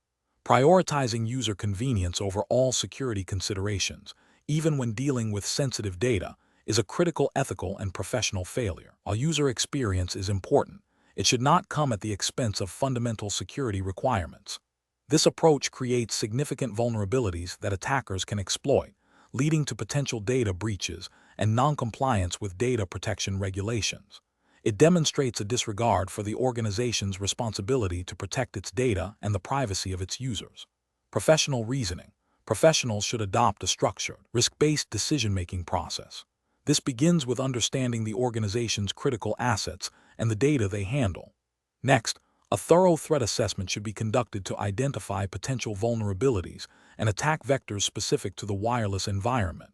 Prioritizing user convenience over all security considerations, even when dealing with sensitive data, is a critical ethical and professional failure. While user experience is important, it should not come at the expense of fundamental security requirements. This approach creates significant vulnerabilities that attackers can exploit, leading to potential data breaches and non-compliance with data protection regulations. It demonstrates a disregard for the organization's responsibility to protect its data and the privacy of its users. Professional reasoning. Professionals should adopt a structured, risk-based decision-making process. This begins with understanding the organization's critical assets and the data they handle. Next, a thorough threat assessment should be conducted to identify potential vulnerabilities and attack vectors specific to the wireless environment.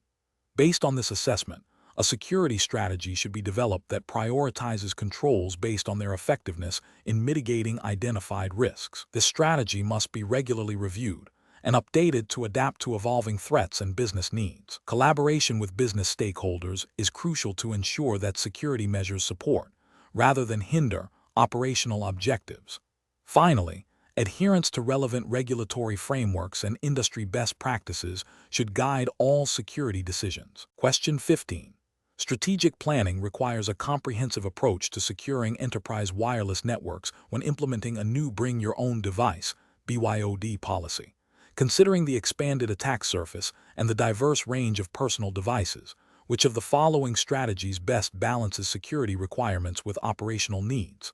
Based on this assessment, a security strategy should be developed that prioritizes controls based on their effectiveness in mitigating identified risks. This strategy must be regularly reviewed and updated to adapt to evolving threats and business needs. Collaboration with business stakeholders is crucial to ensure that security measures support, rather than hinder, operational objectives. Finally, adherence to relevant regulatory frameworks and industry best practices should guide all security decisions. Question 15. Strategic planning requires a comprehensive approach to securing enterprise wireless networks when implementing a new Bring Your Own Device (BYOD) policy. Considering the expanded attack surface and the diverse range of personal devices, which of the following strategies best balances security requirements with operational needs?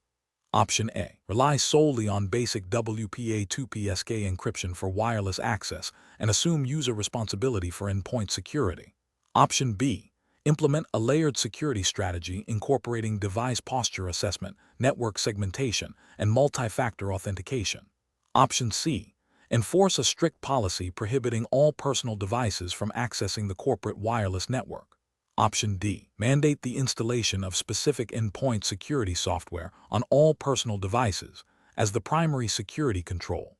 Option A. Rely solely on basic WPA2PSK encryption for wireless access and assume user responsibility for endpoint security. Option B. Implement a layered security strategy incorporating device posture assessment, network segmentation, and multi-factor authentication. Option C. Enforce a strict policy prohibiting all personal devices from accessing the corporate wireless network. Option D. Mandate the installation of specific endpoint security software on all personal devices as the primary security control.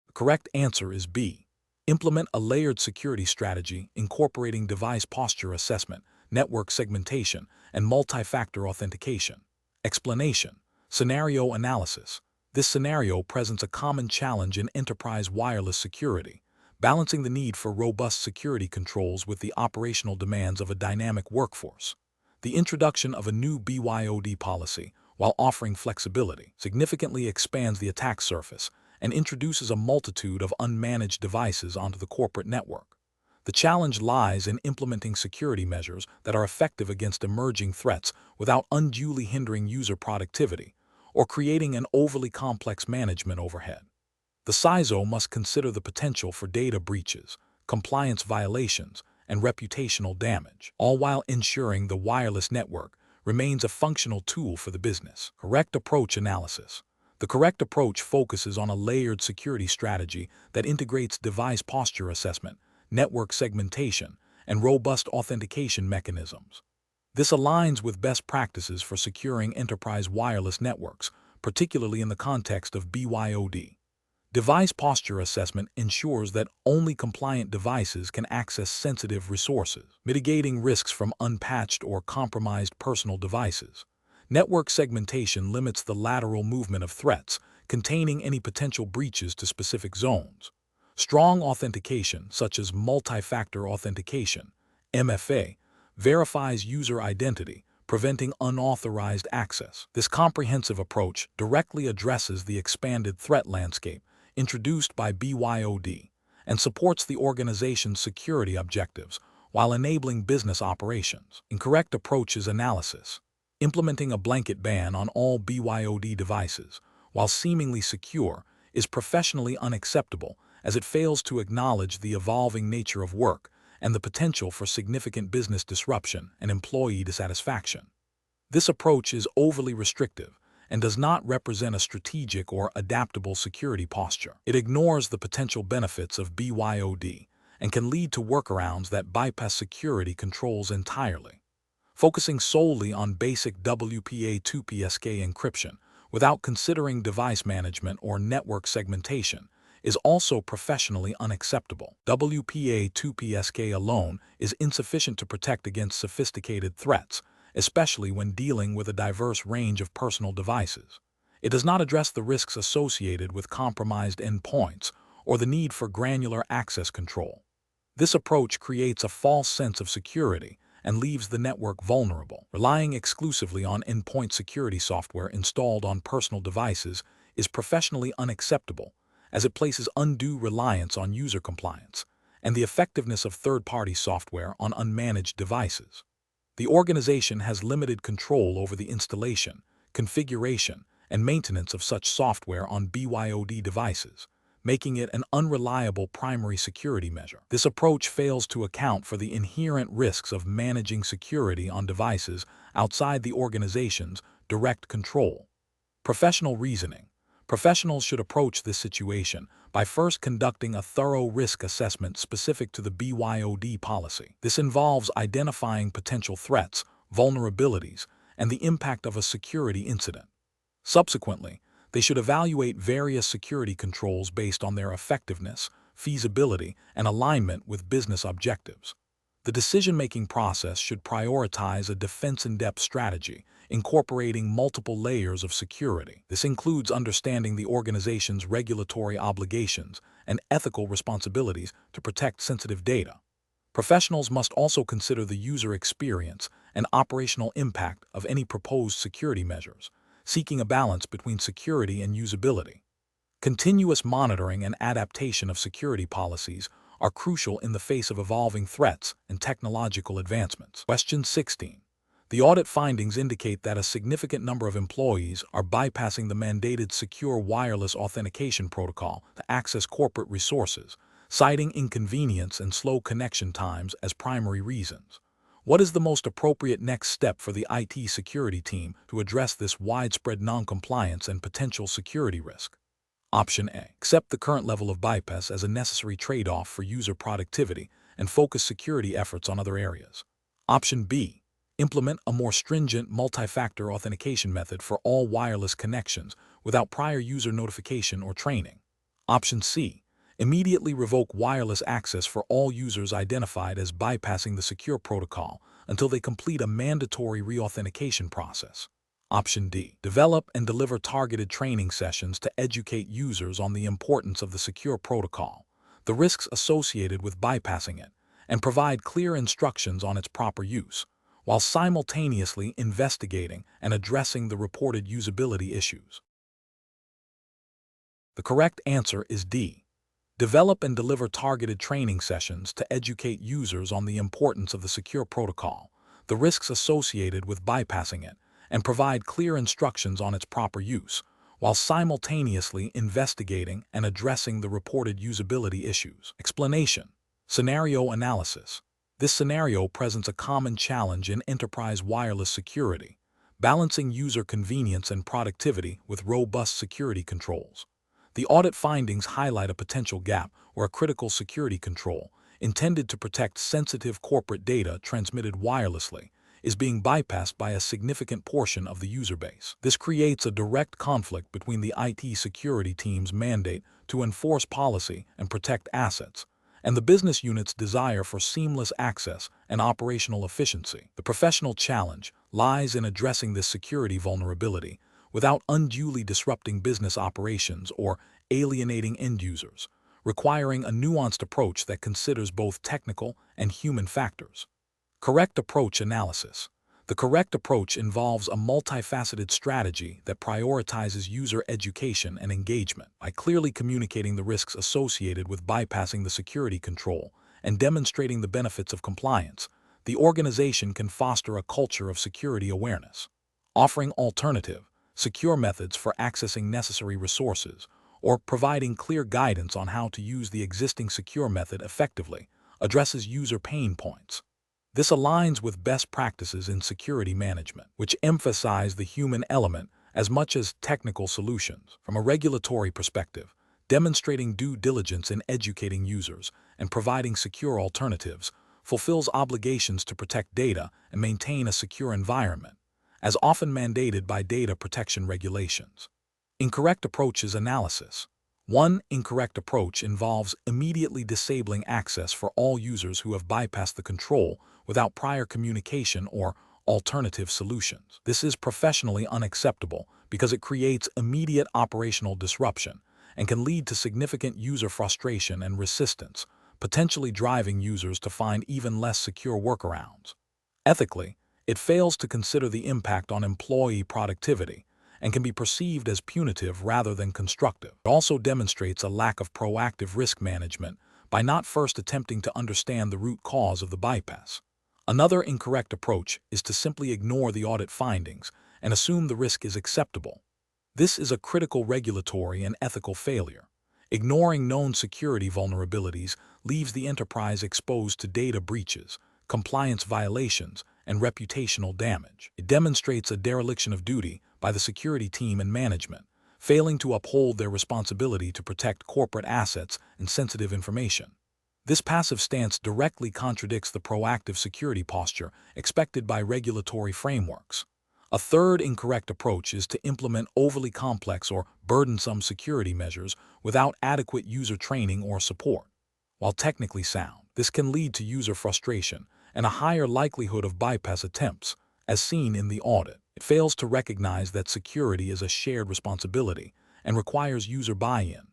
The correct answer is B. Implement a layered security strategy incorporating device posture assessment, network segmentation, and multi-factor authentication. Explanation. Scenario analysis. This scenario presents a common challenge in enterprise wireless security, balancing the need for robust security controls with the operational demands of a dynamic workforce. The introduction of a new BYOD policy, while offering flexibility, significantly expands the attack surface and introduces a multitude of unmanaged devices onto the corporate network. The challenge lies in implementing security measures that are effective against emerging threats without unduly hindering user productivity or creating an overly complex management overhead. The CISO must consider the potential for data breaches, compliance violations, and reputational damage, all while ensuring the wireless network remains a functional tool for the business. Correct approach analysis. The correct approach focuses on a layered security strategy that integrates device posture assessment, network segmentation, and robust authentication mechanisms. This aligns with best practices for securing enterprise wireless networks, particularly in the context of BYOD. Device posture assessment ensures that only compliant devices can access sensitive resources, mitigating risks from unpatched or compromised personal devices. Network segmentation limits the lateral movement of threats, containing any potential breaches to specific zones. Strong authentication, such as multi-factor authentication, MFA, verifies user identity, preventing unauthorized access. This comprehensive approach directly addresses the expanded threat landscape introduced by BYOD and supports the organization's security objectives while enabling business operations. Incorrect approaches analysis. Implementing a blanket ban on all BYOD devices, while seemingly secure, is professionally unacceptable as it fails to acknowledge the evolving nature of work and the potential for significant business disruption and employee dissatisfaction. This approach is overly restrictive and does not represent a strategic or adaptable security posture. It ignores the potential benefits of BYOD and can lead to workarounds that bypass security controls entirely. Focusing solely on basic WPA2PSK encryption without considering device management or network segmentation is also professionally unacceptable. WPA2PSK alone is insufficient to protect against sophisticated threats, especially when dealing with a diverse range of personal devices. It does not address the risks associated with compromised endpoints or the need for granular access control. This approach creates a false sense of security and leaves the network vulnerable. Relying exclusively on endpoint security software installed on personal devices is professionally unacceptable, as it places undue reliance on user compliance and the effectiveness of third-party software on unmanaged devices. The organization has limited control over the installation, configuration, and maintenance of such software on BYOD devices, making it an unreliable primary security measure. This approach fails to account for the inherent risks of managing security on devices outside the organization's direct control. Professional reasoning. Professionals should approach this situation by first conducting a thorough risk assessment specific to the BYOD policy. This involves identifying potential threats, vulnerabilities, and the impact of a security incident. Subsequently, they should evaluate various security controls based on their effectiveness, feasibility, and alignment with business objectives. The decision-making process should prioritize a defense-in-depth strategy, incorporating multiple layers of security. This includes understanding the organization's regulatory obligations and ethical responsibilities to protect sensitive data. Professionals must also consider the user experience and operational impact of any proposed security measures, seeking a balance between security and usability. Continuous monitoring and adaptation of security policies are crucial in the face of evolving threats and technological advancements. Question 16. The audit findings indicate that a significant number of employees are bypassing the mandated secure wireless authentication protocol to access corporate resources, citing inconvenience and slow connection times as primary reasons. What is the most appropriate next step for the IT security team to address this widespread noncompliance and potential security risk? Option A. Accept the current level of bypass as a necessary trade-off for user productivity and focus security efforts on other areas. Option B. Implement a more stringent multi-factor authentication method for all wireless connections without prior user notification or training. Option C. Immediately revoke wireless access for all users identified as bypassing the secure protocol until they complete a mandatory reauthentication process. Option D. Develop and deliver targeted training sessions to educate users on the importance of the secure protocol, the risks associated with bypassing it, and provide clear instructions on its proper use, while simultaneously investigating and addressing the reported usability issues. The correct answer is D. Develop and deliver targeted training sessions to educate users on the importance of the secure protocol, the risks associated with bypassing it, and provide clear instructions on its proper use, while simultaneously investigating and addressing the reported usability issues. Explanation. Scenario analysis. This scenario presents a common challenge in enterprise wireless security, balancing user convenience and productivity with robust security controls. The audit findings highlight a potential gap where a critical security control, intended to protect sensitive corporate data transmitted wirelessly, is being bypassed by a significant portion of the user base. This creates a direct conflict between the IT security team's mandate to enforce policy and protect assets, and the business unit's desire for seamless access and operational efficiency. The professional challenge lies in addressing this security vulnerability without unduly disrupting business operations or alienating end users, requiring a nuanced approach that considers both technical and human factors. Correct approach analysis. The correct approach involves a multifaceted strategy that prioritizes user education and engagement. By clearly communicating the risks associated with bypassing the security control and demonstrating the benefits of compliance, the organization can foster a culture of security awareness. Offering alternative, secure methods for accessing necessary resources, or providing clear guidance on how to use the existing secure method effectively, addresses user pain points. This aligns with best practices in security management, which emphasize the human element as much as technical solutions. From a regulatory perspective, demonstrating due diligence in educating users and providing secure alternatives fulfills obligations to protect data and maintain a secure environment, as often mandated by data protection regulations. Incorrect approaches analysis. One incorrect approach involves immediately disabling access for all users who have bypassed the control without prior communication or alternative solutions. This is professionally unacceptable because it creates immediate operational disruption and can lead to significant user frustration and resistance, potentially driving users to find even less secure workarounds. Ethically, it fails to consider the impact on employee productivity and can be perceived as punitive rather than constructive. It also demonstrates a lack of proactive risk management by not first attempting to understand the root cause of the bypass. Another incorrect approach is to simply ignore the audit findings and assume the risk is acceptable. This is a critical regulatory and ethical failure. Ignoring known security vulnerabilities leaves the enterprise exposed to data breaches, compliance violations, and reputational damage. It demonstrates a dereliction of duty by the security team and management, failing to uphold their responsibility to protect corporate assets and sensitive information. This passive stance directly contradicts the proactive security posture expected by regulatory frameworks. A third incorrect approach is to implement overly complex or burdensome security measures without adequate user training or support. While technically sound, this can lead to user frustration and a higher likelihood of bypass attempts, as seen in the audit. It fails to recognize that security is a shared responsibility and requires user buy-in.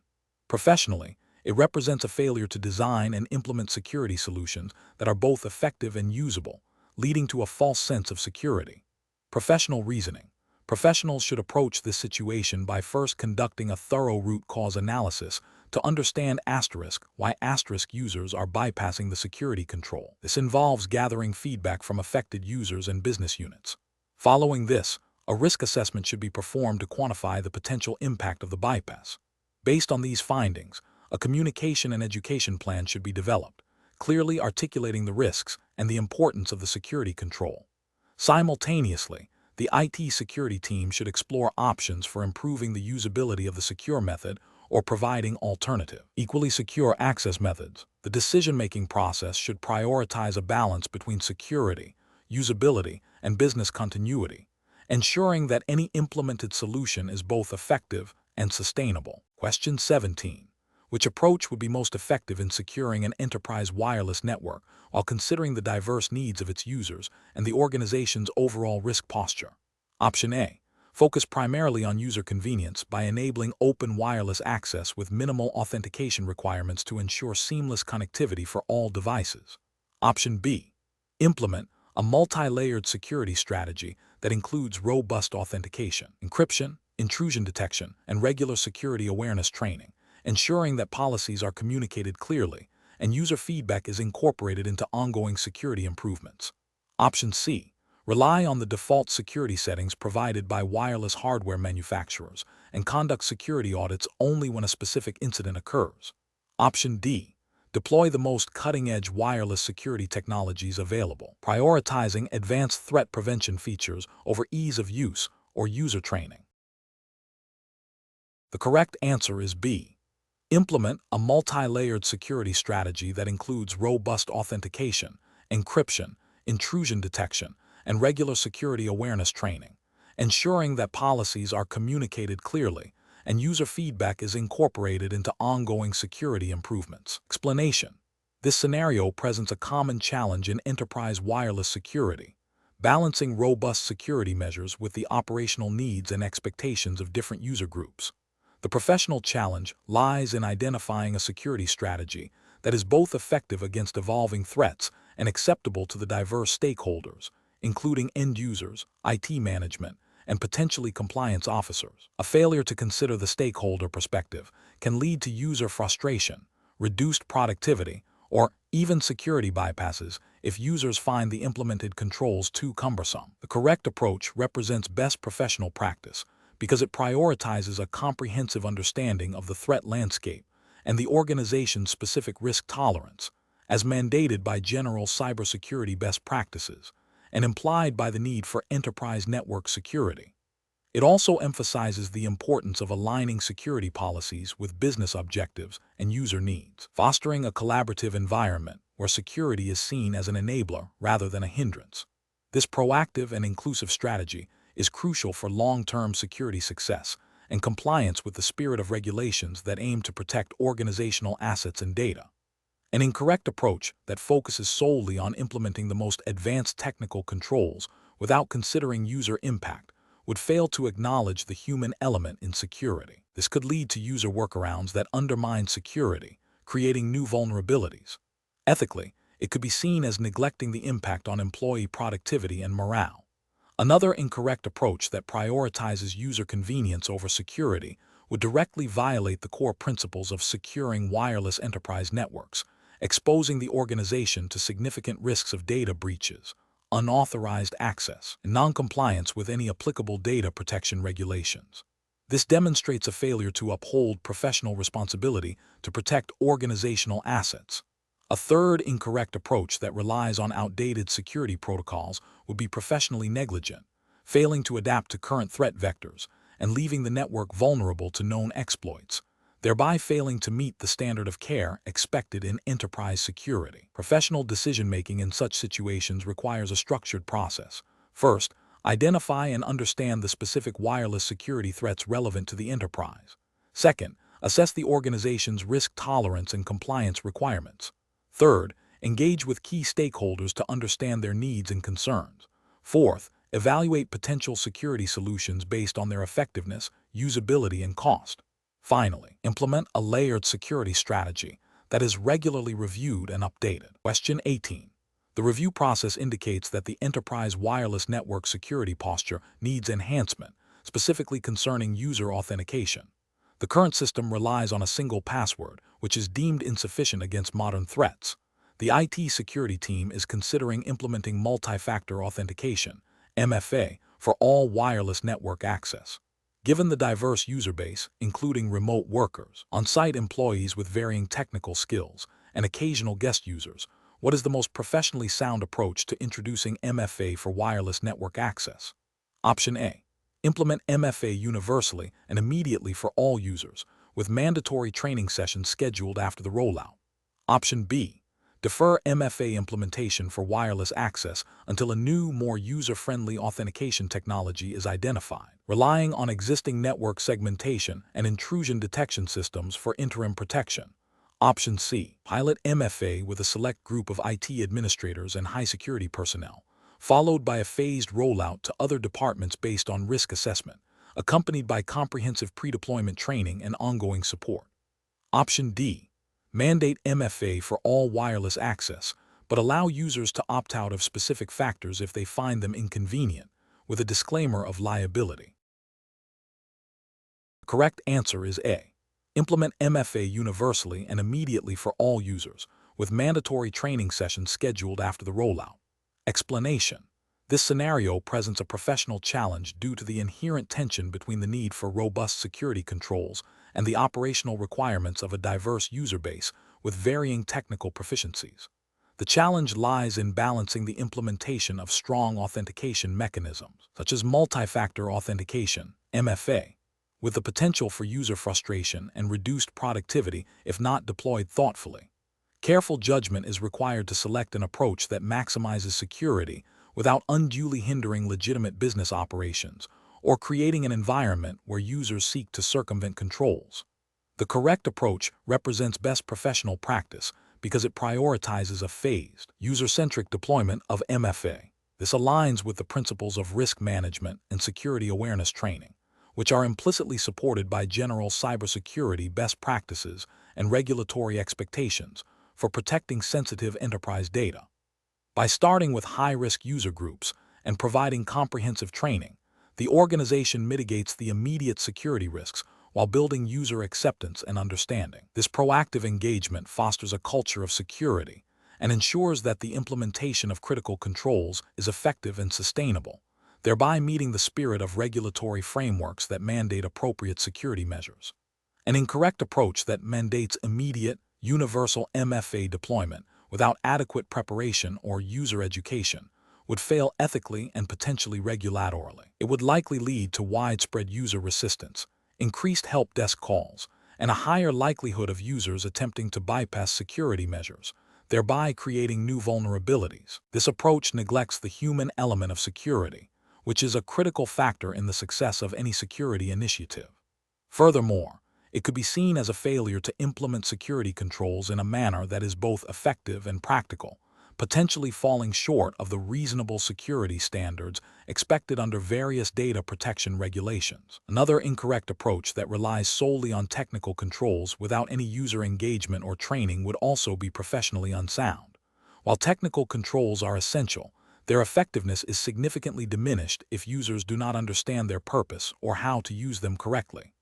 Professionally, it represents a failure to design and implement security solutions that are both effective and usable, leading to a false sense of security. Professional reasoning. Professionals should approach this situation by first conducting a thorough root cause analysis to understand why users are bypassing the security control. This involves gathering feedback from affected users and business units. Following this, a risk assessment should be performed to quantify the potential impact of the bypass. Based on these findings, a communication and education plan should be developed, clearly articulating the risks and the importance of the security control. Simultaneously, the IT security team should explore options for improving the usability of the secure method or providing alternative, equally secure access methods. The decision-making process should prioritize a balance between security, usability, and business continuity, ensuring that any implemented solution is both effective and sustainable. Question 17. Which approach would be most effective in securing an enterprise wireless network while considering the diverse needs of its users and the organization's overall risk posture? Option A. Focus primarily on user convenience by enabling open wireless access with minimal authentication requirements to ensure seamless connectivity for all devices. Option B. Implement a multi-layered security strategy that includes robust authentication, encryption, intrusion detection, and regular security awareness training, ensuring that policies are communicated clearly and user feedback is incorporated into ongoing security improvements. Option C. Rely on the default security settings provided by wireless hardware manufacturers and conduct security audits only when a specific incident occurs. Option D. Deploy the most cutting-edge wireless security technologies available, prioritizing advanced threat prevention features over ease of use or user training. The correct answer is B. Implement a multi-layered security strategy that includes robust authentication, encryption, intrusion detection, and regular security awareness training, ensuring that policies are communicated clearly and user feedback is incorporated into ongoing security improvements. Explanation. This scenario presents a common challenge in enterprise wireless security, balancing robust security measures with the operational needs and expectations of different user groups. The professional challenge lies in identifying a security strategy that is both effective against evolving threats and acceptable to the diverse stakeholders, including end users, IT management, and potentially compliance officers. A failure to consider the stakeholder perspective can lead to user frustration, reduced productivity, or even security bypasses if users find the implemented controls too cumbersome. The correct approach represents best professional practice because it prioritizes a comprehensive understanding of the threat landscape and the organization's specific risk tolerance, as mandated by general cybersecurity best practices and implied by the need for enterprise network security. It also emphasizes the importance of aligning security policies with business objectives and user needs, fostering a collaborative environment where security is seen as an enabler rather than a hindrance. This proactive and inclusive strategy is crucial for long-term security success and compliance with the spirit of regulations that aim to protect organizational assets and data. An incorrect approach that focuses solely on implementing the most advanced technical controls without considering user impact would fail to acknowledge the human element in security. This could lead to user workarounds that undermine security, creating new vulnerabilities. Ethically, it could be seen as neglecting the impact on employee productivity and morale. Another incorrect approach that prioritizes user convenience over security would directly violate the core principles of securing wireless enterprise networks, exposing the organization to significant risks of data breaches, unauthorized access, and noncompliance with any applicable data protection regulations. This demonstrates a failure to uphold professional responsibility to protect organizational assets. A third incorrect approach that relies on outdated security protocols would be professionally negligent, failing to adapt to current threat vectors and leaving the network vulnerable to known exploits, thereby failing to meet the standard of care expected in enterprise security. Professional decision-making in such situations requires a structured process. First, identify and understand the specific wireless security threats relevant to the enterprise. Second, assess the organization's risk tolerance and compliance requirements. Third, engage with key stakeholders to understand their needs and concerns. Fourth, evaluate potential security solutions based on their effectiveness, usability, and cost. Finally, implement a layered security strategy that is regularly reviewed and updated. Question 18. The review process indicates that the enterprise wireless network security posture needs enhancement, specifically concerning user authentication. The current system relies on a single password, which is deemed insufficient against modern threats. The IT security team is considering implementing multi-factor authentication, MFA, for all wireless network access. Given the diverse user base, including remote workers, on-site employees with varying technical skills, and occasional guest users, what is the most professionally sound approach to introducing MFA for wireless network access? Option A. Implement MFA universally and immediately for all users, with mandatory training sessions scheduled after the rollout. Option B. Defer MFA implementation for wireless access until a new, more user-friendly authentication technology is identified, relying on existing network segmentation and intrusion detection systems for interim protection. Option C. Pilot MFA with a select group of IT administrators and high-security personnel, followed by a phased rollout to other departments based on risk assessment, accompanied by comprehensive pre-deployment training and ongoing support. Option D. Mandate MFA for all wireless access, but allow users to opt out of specific factors if they find them inconvenient, with a disclaimer of liability. The correct answer is A. Implement MFA universally and immediately for all users, with mandatory training sessions scheduled after the rollout. Explanation. This scenario presents a professional challenge due to the inherent tension between the need for robust security controls and the operational requirements of a diverse user base with varying technical proficiencies. The challenge lies in balancing the implementation of strong authentication mechanisms, such as multi-factor authentication, MFA, with the potential for user frustration and reduced productivity if not deployed thoughtfully. Careful judgment is required to select an approach that maximizes security without unduly hindering legitimate business operations or creating an environment where users seek to circumvent controls. The correct approach represents best professional practice because it prioritizes a phased, user-centric deployment of MFA. This aligns with the principles of risk management and security awareness training, which are implicitly supported by general cybersecurity best practices and regulatory expectations for protecting sensitive enterprise data. By starting with high-risk user groups and providing comprehensive training, the organization mitigates the immediate security risks while building user acceptance and understanding. This proactive engagement fosters a culture of security and ensures that the implementation of critical controls is effective and sustainable, thereby meeting the spirit of regulatory frameworks that mandate appropriate security measures. An incorrect approach that mandates immediate, universal MFA deployment without adequate preparation or user education would fail ethically and potentially regulatorily. It would likely lead to widespread user resistance, increased help desk calls, and a higher likelihood of users attempting to bypass security measures, thereby creating new vulnerabilities. This approach neglects the human element of security, which is a critical factor in the success of any security initiative. Furthermore, it could be seen as a failure to implement security controls in a manner that is both effective and practical, potentially falling short of the reasonable security standards expected under various data protection regulations. Another incorrect approach that relies solely on technical controls without any user engagement or training would also be professionally unsound. While technical controls are essential, their effectiveness is significantly diminished if users do not understand their purpose or how to use them correctly.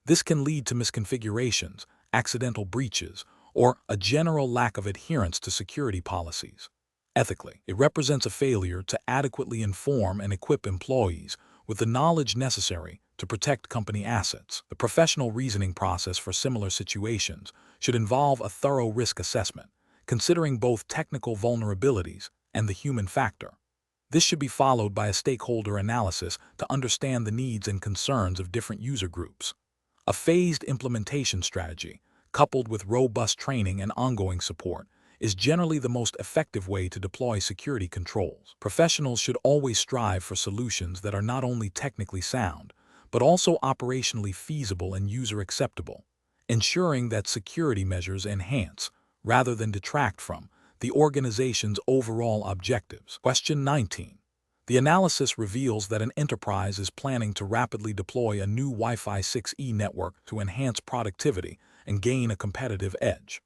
This can lead to misconfigurations, accidental breaches, or a general lack of adherence to security policies. Ethically, it represents a failure to adequately inform and equip employees with the knowledge necessary to protect company assets. The professional reasoning process for similar situations should involve a thorough risk assessment, considering both technical vulnerabilities and the human factor. This should be followed by a stakeholder analysis to understand the needs and concerns of different user groups. A phased implementation strategy, coupled with robust training and ongoing support, is generally the most effective way to deploy security controls. Professionals should always strive for solutions that are not only technically sound, but also operationally feasible and user-acceptable, ensuring that security measures enhance, rather than detract from, the organization's overall objectives. Question 19. The analysis reveals that an enterprise is planning to rapidly deploy a new Wi-Fi 6E network to enhance productivity and gain a competitive edge.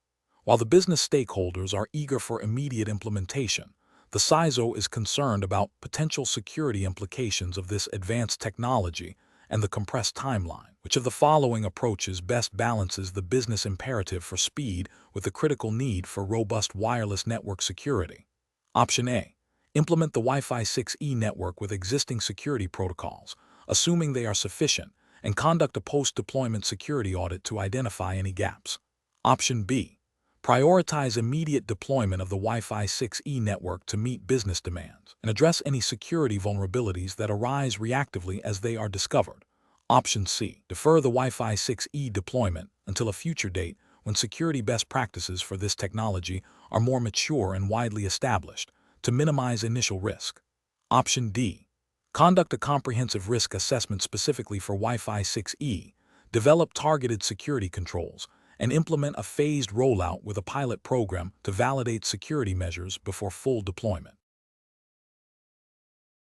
While the business stakeholders are eager for immediate implementation, the CISO is concerned about potential security implications of this advanced technology and the compressed timeline. Which of the following approaches best balances the business imperative for speed with the critical need for robust wireless network security? Option A. Implement the Wi-Fi 6E network with existing security protocols, assuming they are sufficient, and conduct a post-deployment security audit to identify any gaps. Option B. Prioritize immediate deployment of the Wi-Fi 6E network to meet business demands and address any security vulnerabilities that arise reactively as they are discovered. Option C. Defer the Wi-Fi 6E deployment until a future date when security best practices for this technology are more mature and widely established, to minimize initial risk. Option D. Conduct a comprehensive risk assessment specifically for Wi-Fi 6E, develop targeted security controls, and implement a phased rollout with a pilot program to validate security measures before full deployment.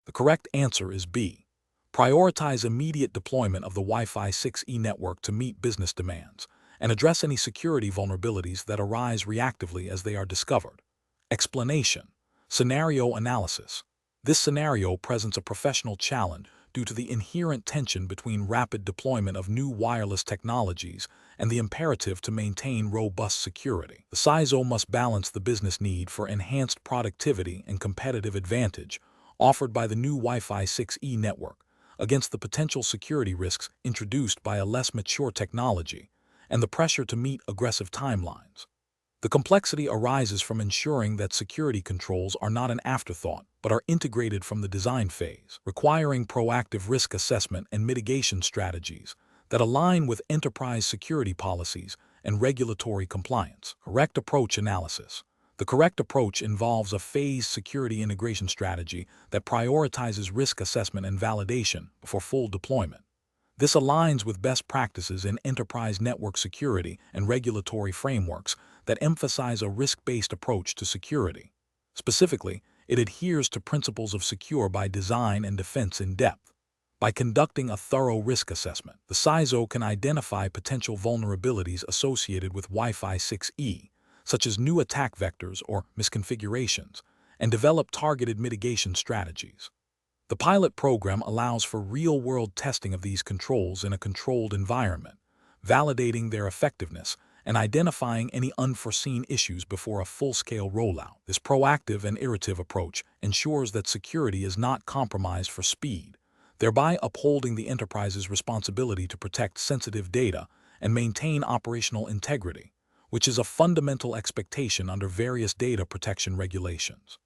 The correct answer is B. Prioritize immediate deployment of the Wi-Fi 6E network to meet business demands and address any security vulnerabilities that arise reactively as they are discovered. Explanation. Scenario analysis. This scenario presents a professional challenge due to the inherent tension between rapid deployment of new wireless technologies and the imperative to maintain robust security. The CISO must balance the business need for enhanced productivity and competitive advantage offered by the new Wi-Fi 6E network against the potential security risks introduced by a less mature technology and the pressure to meet aggressive timelines. The complexity arises from ensuring that security controls are not an afterthought, but are integrated from the design phase, requiring proactive risk assessment and mitigation strategies that align with enterprise security policies and regulatory compliance. Correct approach analysis. The correct approach involves a phased security integration strategy that prioritizes risk assessment and validation before full deployment. This aligns with best practices in enterprise network security and regulatory frameworks that emphasize a risk-based approach to security. Specifically, it adheres to principles of secure by design and defense in depth. By conducting a thorough risk assessment, the CISO can identify potential vulnerabilities associated with Wi-Fi 6E, such as new attack vectors or misconfigurations, and develop targeted mitigation strategies. The pilot program allows for real-world testing of these controls in a controlled environment, validating their effectiveness and identifying any unforeseen issues before a full-scale rollout. This proactive and iterative approach ensures that security is not compromised for speed, thereby upholding the enterprise's responsibility to protect sensitive data and maintain operational integrity, which is a fundamental expectation under various data protection regulations.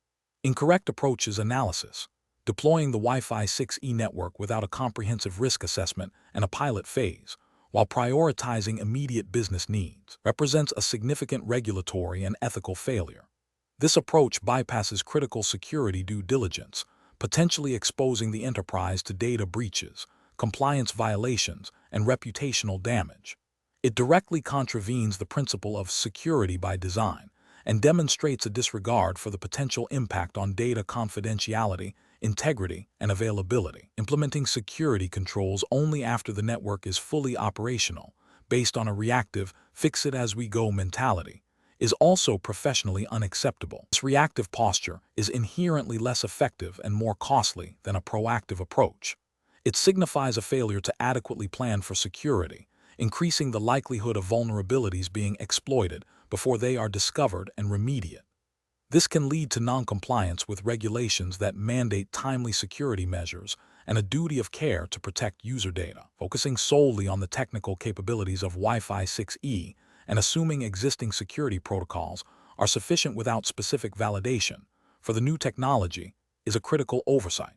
Incorrect approaches analysis. Deploying the Wi-Fi 6E network without a comprehensive risk assessment and a pilot phase, while prioritizing immediate business needs, represents a significant regulatory and ethical failure. This approach bypasses critical security due diligence, potentially exposing the enterprise to data breaches, compliance violations, and reputational damage. It directly contravenes the principle of security by design and demonstrates a disregard for the potential impact on data confidentiality, integrity, and availability. Implementing security controls only after the network is fully operational, based on a reactive, fix-it-as-we-go mentality, is also professionally unacceptable. This reactive posture is inherently less effective and more costly than a proactive approach. It signifies a failure to adequately plan for security, increasing the likelihood of vulnerabilities being exploited before they are discovered and remediated. This can lead to non-compliance with regulations that mandate timely security measures and a duty of care to protect user data. Focusing solely on the technical capabilities of Wi-Fi 6E and assuming existing security protocols are sufficient without specific validation for the new technology is a critical oversight.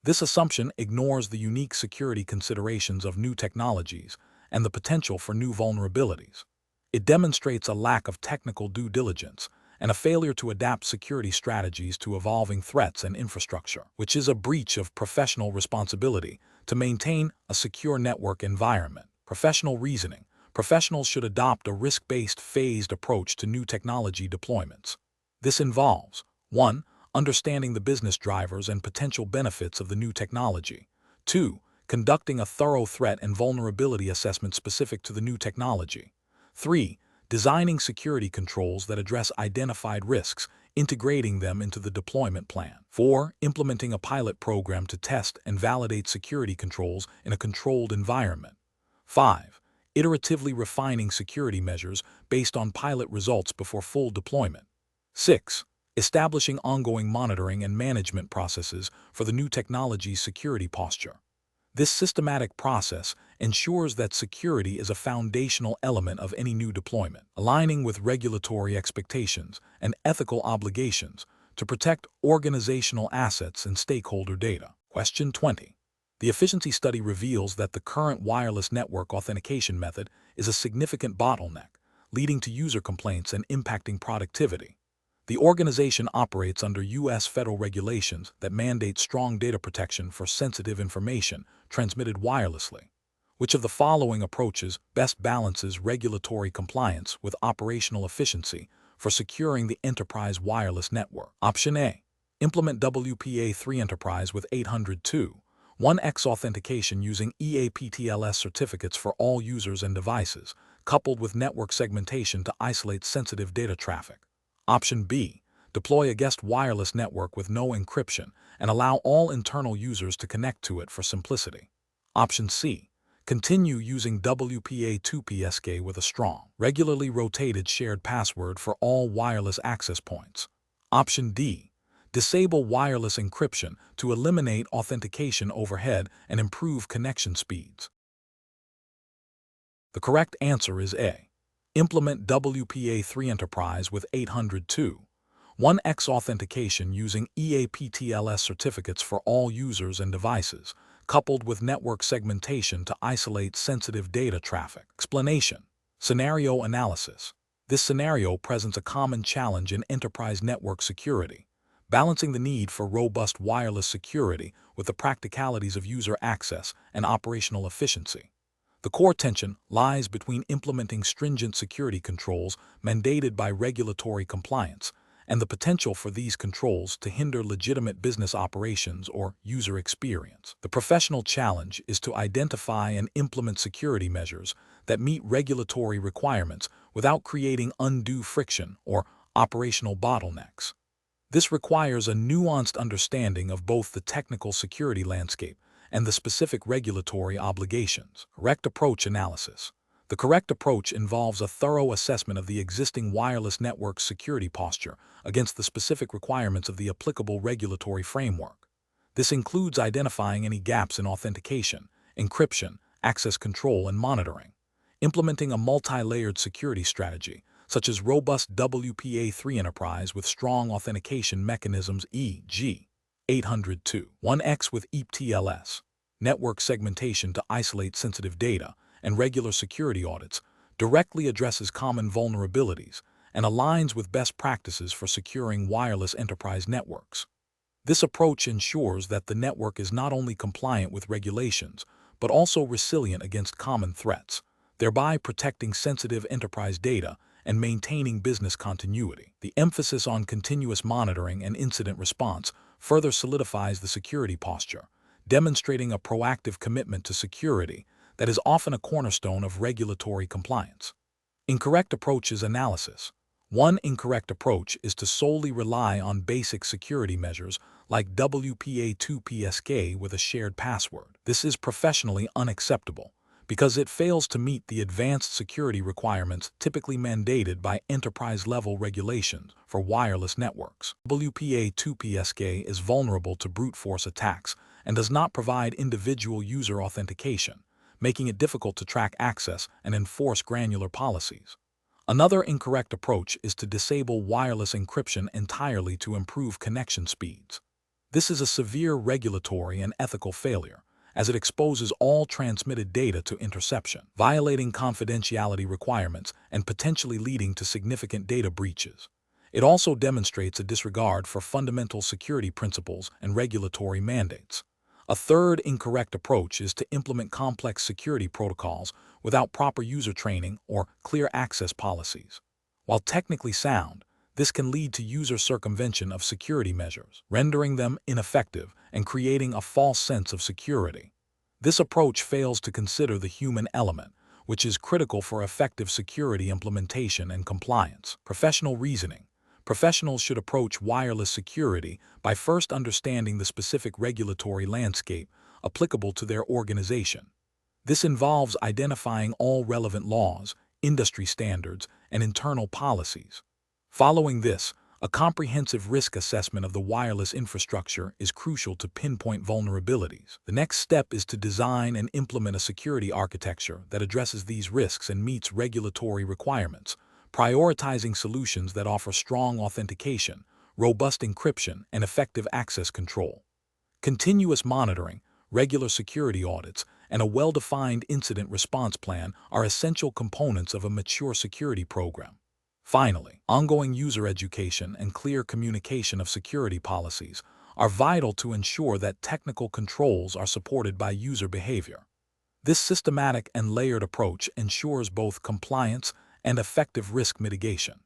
This assumption ignores the unique security considerations of new technologies and the potential for new vulnerabilities. It demonstrates a lack of technical due diligence and a failure to adapt security strategies to evolving threats and infrastructure, which is a breach of professional responsibility to maintain a secure network environment. Professional reasoning. Professionals should adopt a risk-based, phased approach to new technology deployments. This involves 1. Understanding the business drivers and potential benefits of the new technology. 2. Conducting a thorough threat and vulnerability assessment specific to the new technology. 3. Designing security controls that address identified risks, integrating them into the deployment plan. 4. Implementing a pilot program to test and validate security controls in a controlled environment. 5. Iteratively refining security measures based on pilot results before full deployment. 6. Establishing ongoing monitoring and management processes for the new technology's security posture. This systematic process ensures that security is a foundational element of any new deployment, aligning with regulatory expectations and ethical obligations to protect organizational assets and stakeholder data. Question 20. The efficiency study reveals that the current wireless network authentication method is a significant bottleneck, leading to user complaints and impacting productivity. The organization operates under U.S. federal regulations that mandate strong data protection for sensitive information transmitted wirelessly. Which of the following approaches best balances regulatory compliance with operational efficiency for securing the enterprise wireless network? Option A. Implement WPA3 Enterprise with 802.1x authentication using EAPTLS certificates for all users and devices, coupled with network segmentation to isolate sensitive data traffic. Option B. Deploy a guest wireless network with no encryption and allow all internal users to connect to it for simplicity. Option C. Continue using WPA2PSK with a strong, regularly rotated shared password for all wireless access points. Option D. Disable wireless encryption to eliminate authentication overhead and improve connection speeds. The correct answer is A. Implement WPA3 Enterprise with 802.1x authentication using EAPTLS certificates for all users and devices, coupled with network segmentation to isolate sensitive data traffic. Explanation. Scenario analysis. This scenario presents a common challenge in enterprise network security, balancing the need for robust wireless security with the practicalities of user access and operational efficiency. The core tension lies between implementing stringent security controls mandated by regulatory compliance and the potential for these controls to hinder legitimate business operations or user experience. The professional challenge is to identify and implement security measures that meet regulatory requirements without creating undue friction or operational bottlenecks. This requires a nuanced understanding of both the technical security landscape and the specific regulatory obligations. Correct approach analysis. The correct approach involves a thorough assessment of the existing wireless network security posture against the specific requirements of the applicable regulatory framework. This includes identifying any gaps in authentication, encryption, access control, and monitoring, implementing a multi-layered security strategy, such as robust WPA3 Enterprise with strong authentication mechanisms e.g. 802.1x with EAPTLS, network segmentation to isolate sensitive data, and regular security audits, directly addresses common vulnerabilities and aligns with best practices for securing wireless enterprise networks. This approach ensures that the network is not only compliant with regulations, but also resilient against common threats, thereby protecting sensitive enterprise data and maintaining business continuity. The emphasis on continuous monitoring and incident response further solidifies the security posture, demonstrating a proactive commitment to security that is often a cornerstone of regulatory compliance. Incorrect approaches analysis. One incorrect approach is to solely rely on basic security measures like WPA2 with a shared password. This is professionally unacceptable because it fails to meet the advanced security requirements typically mandated by enterprise-level regulations for wireless networks. WPA2 is vulnerable to brute force attacks and does not provide individual user authentication, making it difficult to track access and enforce granular policies. Another incorrect approach is to disable wireless encryption entirely to improve connection speeds. This is a severe regulatory and ethical failure, as it exposes all transmitted data to interception, violating confidentiality requirements and potentially leading to significant data breaches. It also demonstrates a disregard for fundamental security principles and regulatory mandates. A third incorrect approach is to implement complex security protocols without proper user training or clear access policies. While technically sound, this can lead to user circumvention of security measures, rendering them ineffective and creating a false sense of security. This approach fails to consider the human element, which is critical for effective security implementation and compliance. Professional reasoning. Professionals should approach wireless security by first understanding the specific regulatory landscape applicable to their organization. This involves identifying all relevant laws, industry standards, and internal policies. Following this, a comprehensive risk assessment of the wireless infrastructure is crucial to pinpoint vulnerabilities. The next step is to design and implement a security architecture that addresses these risks and meets regulatory requirements, prioritizing solutions that offer strong authentication, robust encryption, and effective access control. Continuous monitoring, regular security audits, and a well-defined incident response plan are essential components of a mature security program. Finally, ongoing user education and clear communication of security policies are vital to ensure that technical controls are supported by user behavior. This systematic and layered approach ensures both compliance and effective risk mitigation.